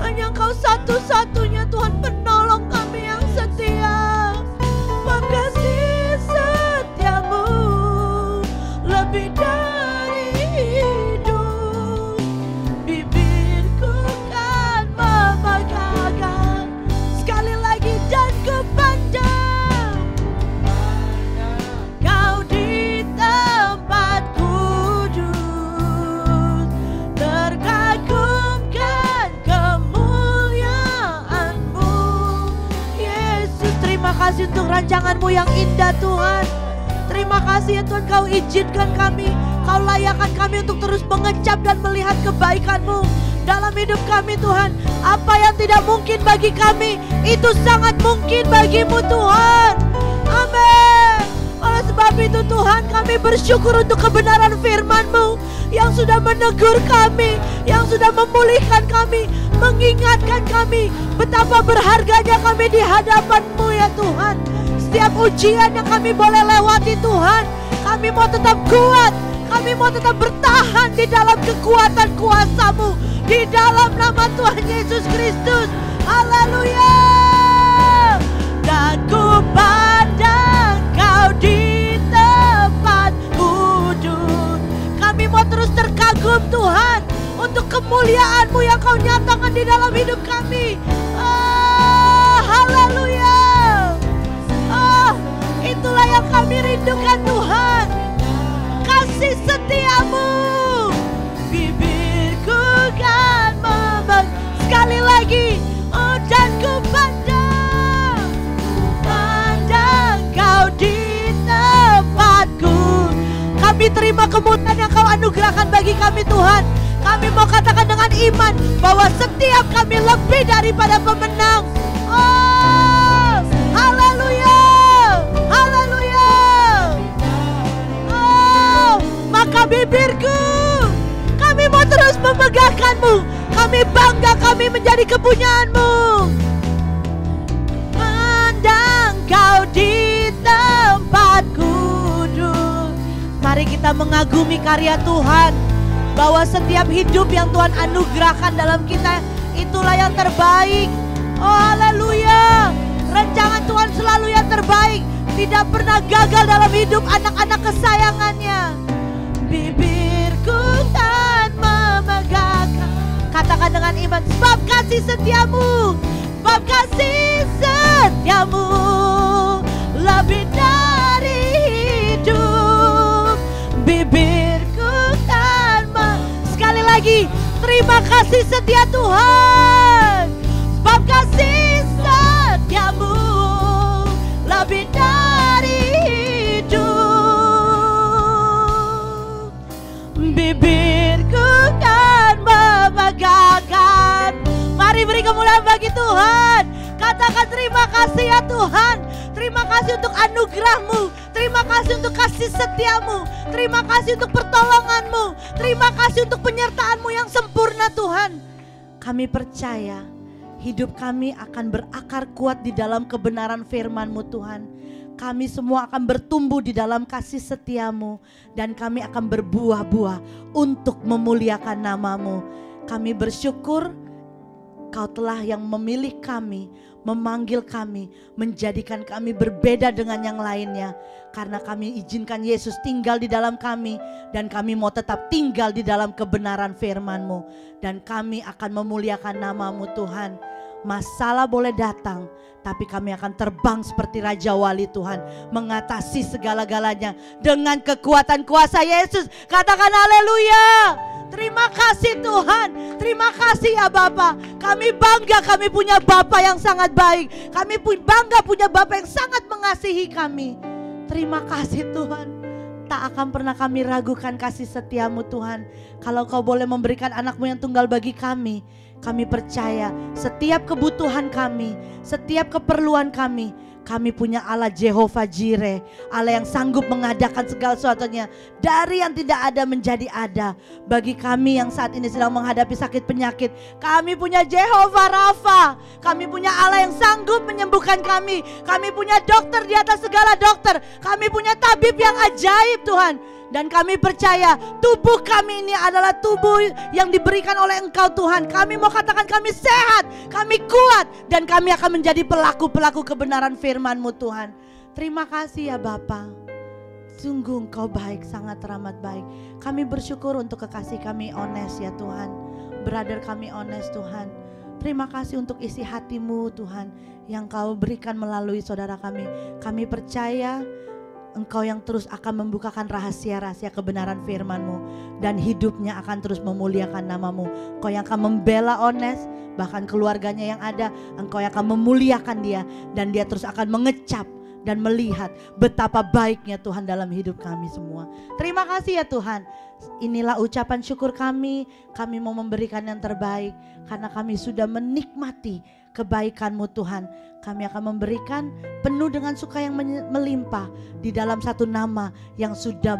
hanya Engkau satu-satunya Tuhan penolong kami yang setia. Makasih setiamu lebih dari hidup, bibirku kan membanggakan. Sekali lagi dan ku pandang Kau di tempat kudus, terkagumkan kemuliaan-Mu Yesus. Terima kasih untuk rancangan-Mu yang indah Tuhan. Terima kasih ya Tuhan, Kau izinkan kami, Kau layakkan kami untuk terus mengecap dan melihat kebaikan-Mu dalam hidup kami Tuhan. Apa yang tidak mungkin bagi kami, itu sangat mungkin bagi-Mu Tuhan. Amin. Oleh sebab itu Tuhan, kami bersyukur untuk kebenaran firman-Mu yang sudah menegur kami, yang sudah memulihkan kami, mengingatkan kami betapa berharganya kami di hadapan-Mu ya Tuhan. Setiap ujian yang kami boleh lewati Tuhan, kami mau tetap kuat, kami mau tetap bertahan di dalam kekuatan kuasa-Mu, di dalam nama Tuhan Yesus Kristus. Haleluya. Dan ku pandang Kau di tempat kudus. Kami mau terus terkagum Tuhan untuk kemuliaan-Mu yang Kau nyatakan di dalam hidup kami. Haleluya. Itulah yang kami rindukan Tuhan, kasih setiamu. Bibirku kan sekali lagi, dan ku pandang Kau di tempatku. Kami terima kemuliaan yang Kau anugerahkan bagi kami Tuhan. Kami mau katakan dengan iman bahwa setiap kami lebih daripada pemenang. Oh, haleluya. Haleluya. Oh, maka bibirku, kami mau terus memegahkan-Mu. Kami bangga kami menjadi kepunyaan-Mu. Pandang Kau di tempat kudus, Mari kita mengagumi karya Tuhan, bahwa setiap hidup yang Tuhan anugerahkan dalam kita itulah yang terbaik. Oh haleluya. Rancangan Tuhan selalu yang terbaik, tidak pernah gagal dalam hidup anak-anak kesayangannya. Bibirku kan memegahkan, katakan dengan iman, sebab kasih setiamu, sebab kasih setiamu lebih dari hidup. Bibirku kan sekali lagi, terima kasih setia Tuhan, sebab kasih setiamu lebih dari hidup. Bibirku kan memegahkan. Mari beri kemuliaan bagi Tuhan. Katakan terima kasih ya Tuhan. Terima kasih untuk anugerah-Mu. Terima kasih untuk kasih setiamu. Terima kasih untuk pertolongan-Mu. Terima kasih untuk penyertaan-Mu yang sempurna Tuhan. Kami percaya hidup kami akan berakar kuat di dalam kebenaran firman-Mu Tuhan. Kami semua akan bertumbuh di dalam kasih setiamu. Dan kami akan berbuah-buah untuk memuliakan nama-Mu. Kami bersyukur Kau telah yang memilih kami, memanggil kami, menjadikan kami berbeda dengan yang lainnya. Karena kami izinkan Yesus tinggal di dalam kami, dan kami mau tetap tinggal di dalam kebenaran firman-Mu. Dan kami akan memuliakan nama-Mu Tuhan. Masalah boleh datang, tapi kami akan terbang seperti Raja Wali Tuhan, mengatasi segala-galanya dengan kekuatan kuasa Yesus. Katakan haleluya. Terima kasih Tuhan, terima kasih ya Bapa. Kami bangga kami punya Bapa yang sangat baik. Kami bangga punya Bapa yang sangat mengasihi kami. Terima kasih Tuhan. Tak akan pernah kami ragukan kasih setiamu Tuhan. Kalau Kau boleh memberikan anak-Mu yang tunggal bagi kami, kami percaya setiap kebutuhan kami, setiap keperluan kami, kami punya Allah Jehovah Jireh, Allah yang sanggup mengadakan segala sesuatunya dari yang tidak ada menjadi ada. Bagi kami yang saat ini sedang menghadapi sakit penyakit, kami punya Jehovah Rafa. Kami punya Allah yang sanggup menyembuhkan kami. Kami punya dokter di atas segala dokter. Kami punya tabib yang ajaib Tuhan. Dan kami percaya tubuh kami ini adalah tubuh yang diberikan oleh Engkau Tuhan. Kami mau katakan kami sehat, kami kuat, dan kami akan menjadi pelaku-pelaku kebenaran firman-Mu Tuhan. Terima kasih ya Bapa. Sungguh Engkau baik, sangat teramat baik. Kami bersyukur untuk kekasih kami Ones ya Tuhan. Brother kami Ones Tuhan. Terima kasih untuk isi hati-Mu Tuhan yang Kau berikan melalui saudara kami. Kami percaya Engkau yang terus akan membukakan rahasia-rahasia kebenaran firman-Mu, dan hidupnya akan terus memuliakan nama-Mu. Engkau yang akan membela Ones, bahkan keluarganya yang ada. Engkau yang akan memuliakan dia, dan dia terus akan mengecap dan melihat betapa baiknya Tuhan dalam hidup kami semua. Terima kasih ya Tuhan. Inilah ucapan syukur kami. Kami mau memberikan yang terbaik karena kami sudah menikmati kebaikan-Mu Tuhan. Kami akan memberikan penuh dengan suka yang melimpah di dalam satu nama yang sudah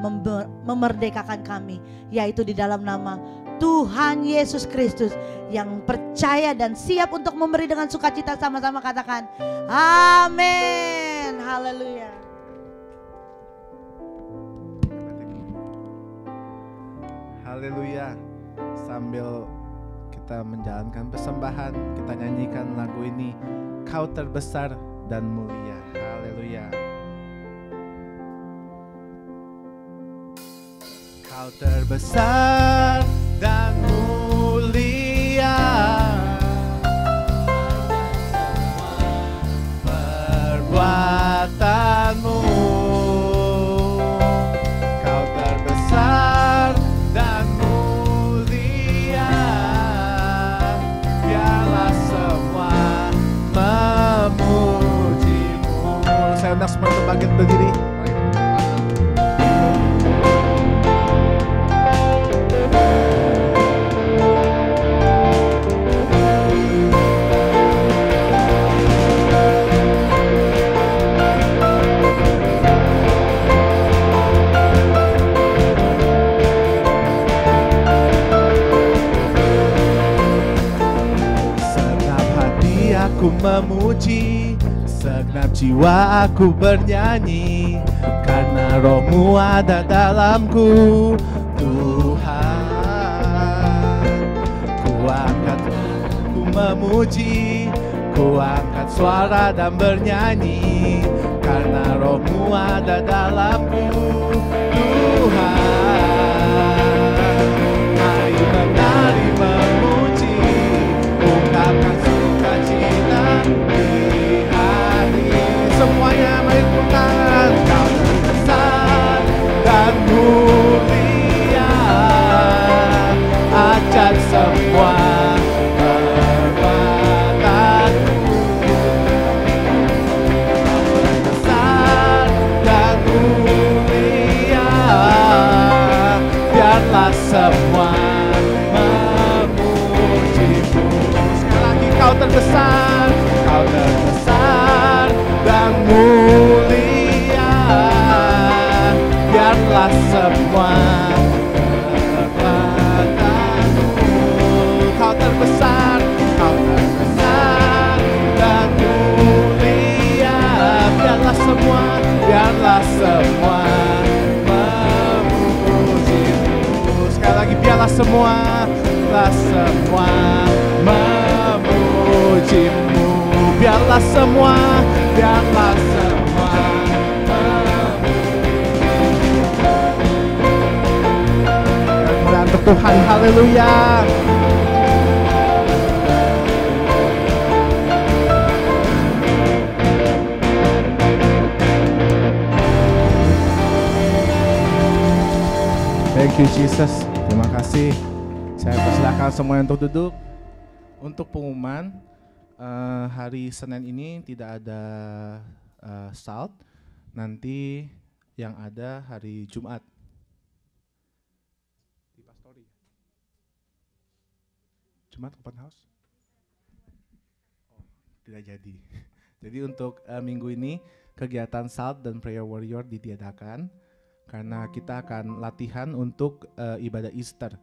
memerdekakan kami, yaitu di dalam nama Tuhan Yesus Kristus, yang percaya dan siap untuk memberi dengan sukacita. Sama-sama katakan amin. Haleluya. Haleluya. Sambil kita menjalankan persembahan, kita nyanyikan lagu ini, Kau terbesar dan mulia. Haleluya. Kau terbesar dan mulia, perbuatanmu. Kau terbesar dan mulia, biarlah semua memujimu. Saya undang semua untuk bangkit berdiri. Aku memuji, segenap jiwa aku bernyanyi, karena roh-Mu ada dalamku. Tuhan, ku angkat, ku memuji, ku angkat suara dan bernyanyi, karena roh-Mu ada dalamku. Tuhan, mari menari memuji, ungkapkan sukacita di hati. Semuanya mari tepuk tangan. Kau terbesar dan mulia, ajak semua perbuatanmu. Terbesar dan mulia, biarlah semua memuji-Mu. Sekali lagi, Kau terbesar, Kau terbesar dan mulia, biarlah semua perbuatanmu. Kau terbesar, Kau terbesar dan mulia, biarlah semua memuji-Mu. Sekali lagi, biarlah semua memuji-Mu. Biarlah semua kemuliaan untuk Tuhan. Haleluya. Thank you Jesus. Terima kasih. Saya persilakan semuanya untuk duduk. Untuk pengumuman, hari Senin ini tidak ada salt. Nanti yang ada hari Jumat. Di Pastori. Jumat open house? Oh, tidak jadi. Jadi untuk minggu ini kegiatan salt dan prayer warrior ditiadakan karena kita akan latihan untuk ibadah Easter.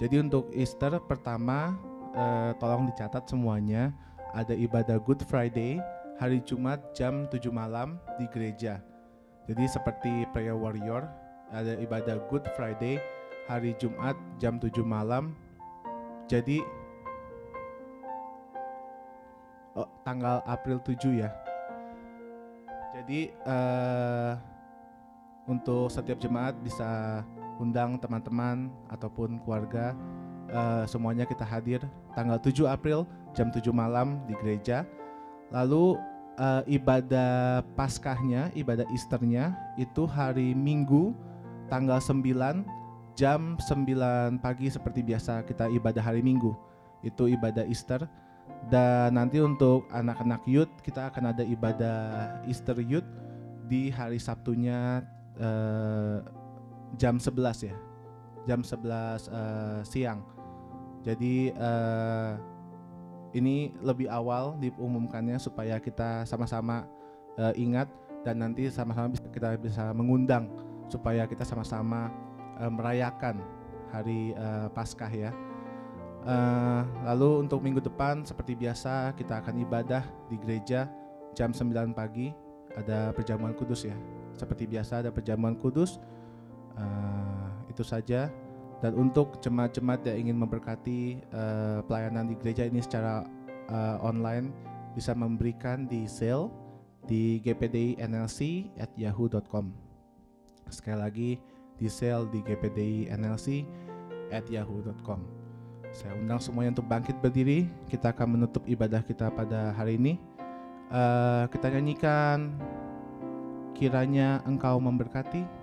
Jadi untuk Easter pertama, tolong dicatat semuanya, ada ibadah Good Friday hari Jumat jam 7 malam di gereja. Jadi seperti prayer warrior, ada ibadah Good Friday hari Jumat jam 7 malam. Jadi tanggal April 7 ya. Jadi untuk setiap jemaat bisa undang teman-teman ataupun keluarga, semuanya kita hadir tanggal 7 April jam 7 malam di gereja. Lalu ibadah Paskahnya, ibadah Easternya itu hari Minggu tanggal 9 jam 9 pagi seperti biasa kita ibadah hari Minggu. Itu ibadah Easter. Dan nanti untuk anak-anak youth kita akan ada ibadah Easter Youth di hari Sabtunya jam 11 ya. Jam 11 siang. Jadi ini lebih awal diumumkannya supaya kita sama-sama ingat dan nanti sama-sama kita bisa mengundang supaya kita sama-sama merayakan hari Paskah ya. Lalu untuk minggu depan seperti biasa kita akan ibadah di gereja jam 9 pagi, ada perjamuan kudus ya. Seperti biasa ada perjamuan kudus. Itu saja. Dan untuk jemaat-jemaat yang ingin memberkati pelayanan di gereja ini secara online, bisa memberikan di Zelle di gpdinlc@yahoo.com. Sekali lagi di Zelle di gpdinlc@yahoo.com. Saya undang semuanya untuk bangkit berdiri. Kita akan menutup ibadah kita pada hari ini. Kita nyanyikan Kiranya Engkau Memberkati.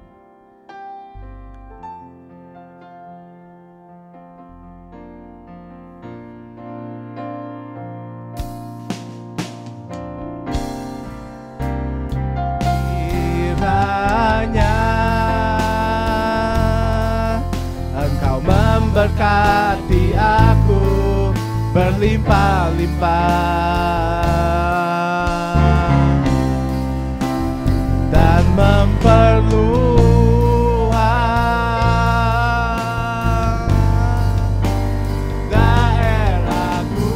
Berkati aku berlimpah-limpah dan memperluas daerahku,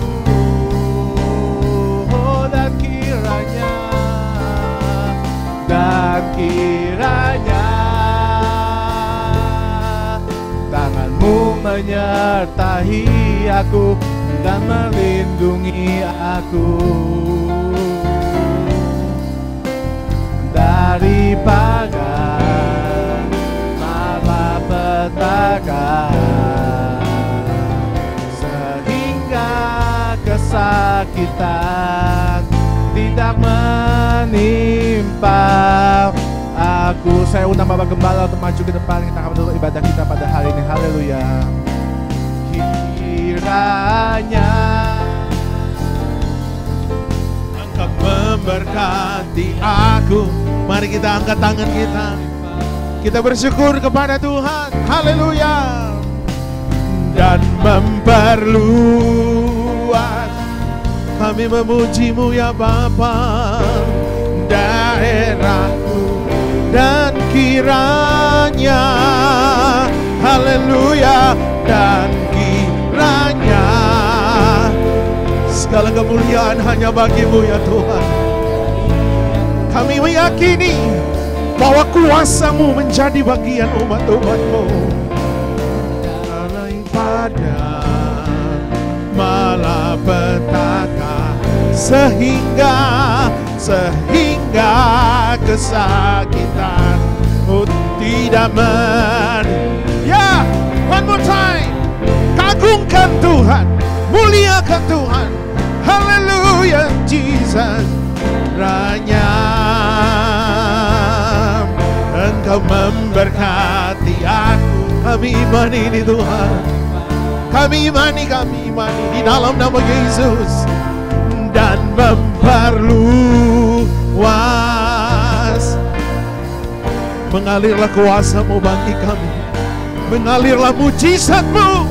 dan kiranya dan kiranya tanganmu menyertai aku dan melindungi aku daripada malapetaka, sehingga kesakitan tidak menimpa aku. Saya undang Bapak Gembala untuk maju ke depan. Kita akan menutup ibadah kita pada hari ini. Haleluya. Kiranya Engkau memberkati aku. Mari kita angkat tangan kita. Kita bersyukur kepada Tuhan. Haleluya. Dan memperluas, kami memuji-Mu ya Bapa, daerahku dan kiranya, haleluya, dan kiranya segala kemuliaan hanya bagi-Mu ya Tuhan. Kami meyakini bahwa kuasa-Mu menjadi bagian umat-umat-Mu daripada malapetaka, sehingga kesakitan tidak ya, one more time, kagungkan Tuhan, muliakan Tuhan, haleluya, Jesus. Ranya Engkau memberkati aku. Kami imani ini Tuhan, kami imani di dalam nama Yesus. Dan memperluas, mengalirlah kuasa-Mu bagi kami, mengalirlah mujizat-Mu,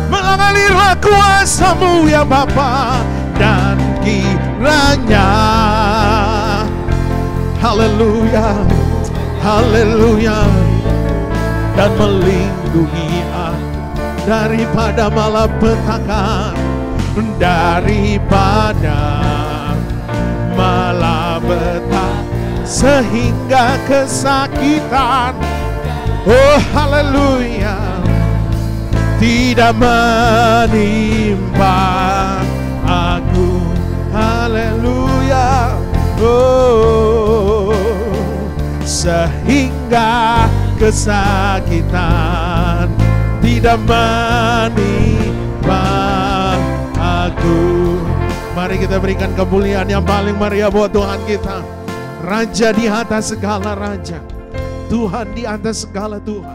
mengalirlah kuasa-Mu ya Bapa, dan kiranya, haleluya, haleluya, dan melindungi aku daripada malapetaka, daripada malapetaka, sehingga kesakitan, oh haleluya, tidak menimpa aku, haleluya, oh, sehingga kesakitan tidak menimpa aku. Mari kita berikan kemuliaan yang paling meriah buat Tuhan kita. Raja di atas segala raja, Tuhan di atas segala Tuhan,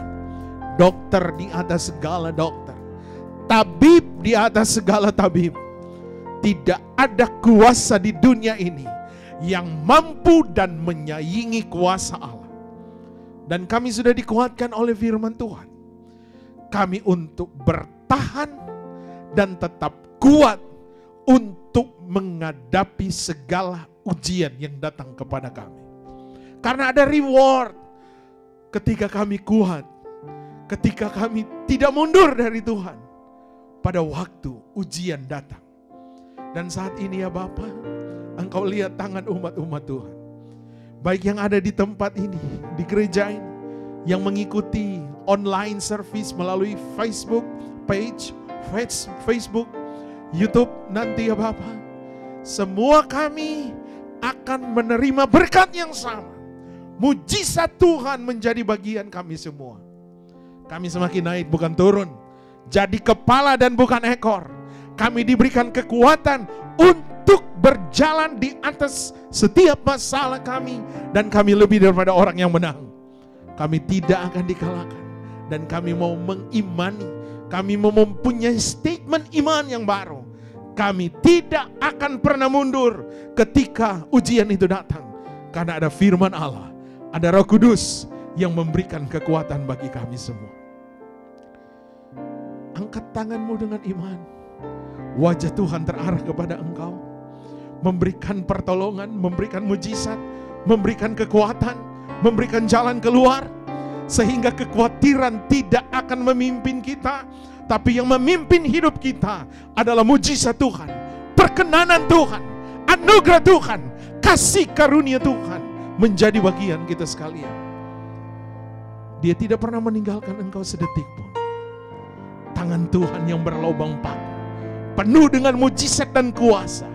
dokter di atas segala dokter, tabib di atas segala tabib. Tidak ada kuasa di dunia ini yang mampu dan menyaingi kuasa Allah. Dan kami sudah dikuatkan oleh firman Tuhan, kami untuk bertahan dan tetap kuat untuk menghadapi segala ujian yang datang kepada kami. Karena ada reward ketika kami kuat, ketika kami tidak mundur dari Tuhan pada waktu ujian datang. Dan saat ini ya Bapa, Engkau lihat tangan umat-umat Tuhan, baik yang ada di tempat ini, di gereja ini, yang mengikuti online service melalui Facebook page, Facebook, YouTube nanti ya Bapa. Semua kami akan menerima berkat yang sama. Mujizat Tuhan menjadi bagian kami semua. Kami semakin naik bukan turun. Jadi kepala dan bukan ekor. Kami diberikan kekuatan untuk berjalan di atas setiap masalah kami. Dan kami lebih daripada orang yang menang. Kami tidak akan dikalahkan. Dan kami mau mengimani. Kami mau mempunyai statement iman yang baru. Kami tidak akan pernah mundur ketika ujian itu datang. Karena ada firman Allah, ada Roh Kudus yang memberikan kekuatan bagi kami semua. Angkat tanganmu dengan iman. Wajah Tuhan terarah kepada engkau. Memberikan pertolongan, memberikan mujizat, memberikan kekuatan, memberikan jalan keluar. Sehingga kekhawatiran tidak akan memimpin kita. Tapi yang memimpin hidup kita adalah mujizat Tuhan, perkenanan Tuhan, anugerah Tuhan, kasih karunia Tuhan menjadi bagian kita sekalian. Dia tidak pernah meninggalkan engkau sedetik pun. Tangan Tuhan yang berlobang paku, penuh dengan mujizat dan kuasa,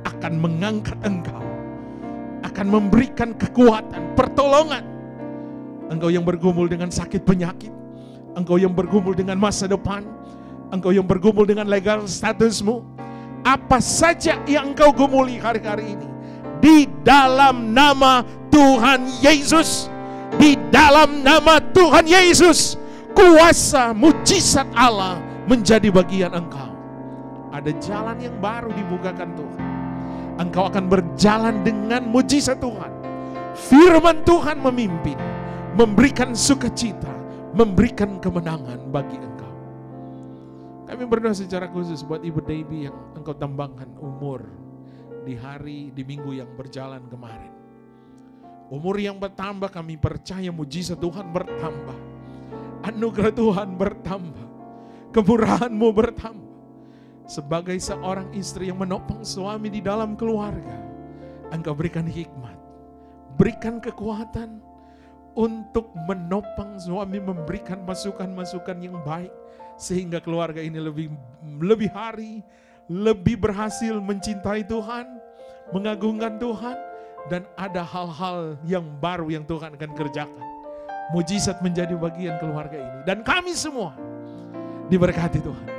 akan mengangkat engkau, akan memberikan kekuatan, pertolongan. Engkau yang bergumul dengan sakit penyakit, engkau yang bergumul dengan masa depan, engkau yang bergumul dengan legal statusmu, apa saja yang engkau gumuli hari-hari ini, di dalam nama Tuhan Yesus, di dalam nama Tuhan Yesus, kuasa mujizat Allah menjadi bagian engkau. Ada jalan yang baru dibukakan Tuhan. Engkau akan berjalan dengan mujizat Tuhan. Firman Tuhan memimpin, memberikan sukacita, memberikan kemenangan bagi engkau. Kami berdoa secara khusus buat Ibu Debbie yang engkau tambahkan umur di minggu yang berjalan kemarin. Umur yang bertambah, kami percaya mujizat Tuhan bertambah. Anugerah Tuhan bertambah. Kemurahan-Mu bertambah. Sebagai seorang istri yang menopang suami di dalam keluarga, Engkau berikan hikmat, berikan kekuatan untuk menopang suami, memberikan masukan-masukan yang baik, sehingga keluarga ini lebih hari, lebih berhasil mencintai Tuhan, mengagungkan Tuhan, dan ada hal-hal yang baru yang Tuhan akan kerjakan. Mujizat menjadi bagian keluarga ini, dan kami semua diberkati Tuhan.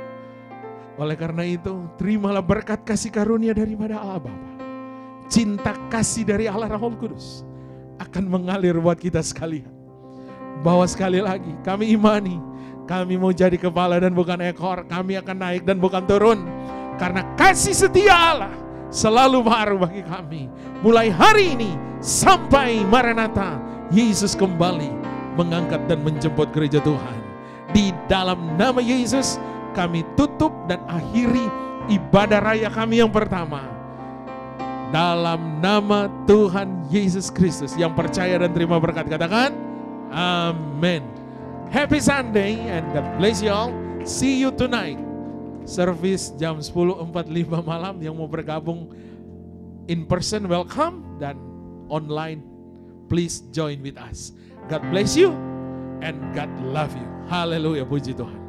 Oleh karena itu, terimalah berkat kasih karunia daripada Allah Bapa, cinta kasih dari Allah Roh Kudus akan mengalir buat kita sekalian. Bahwa sekali lagi kami imani, kami mau jadi kepala dan bukan ekor, kami akan naik dan bukan turun, karena kasih setia Allah selalu baru bagi kami. Mulai hari ini sampai Maranatha, Yesus kembali mengangkat dan menjemput gereja Tuhan. Di dalam nama Yesus kami tutup dan akhiri ibadah raya kami yang pertama. Dalam nama Tuhan Yesus Kristus yang percaya dan terima berkat, katakan amin. Happy Sunday and God bless you all. See you tonight. Service jam 10.45 malam. Yang mau bergabung in person, welcome. Dan online, please join with us. God bless you and God love you. Haleluya, puji Tuhan.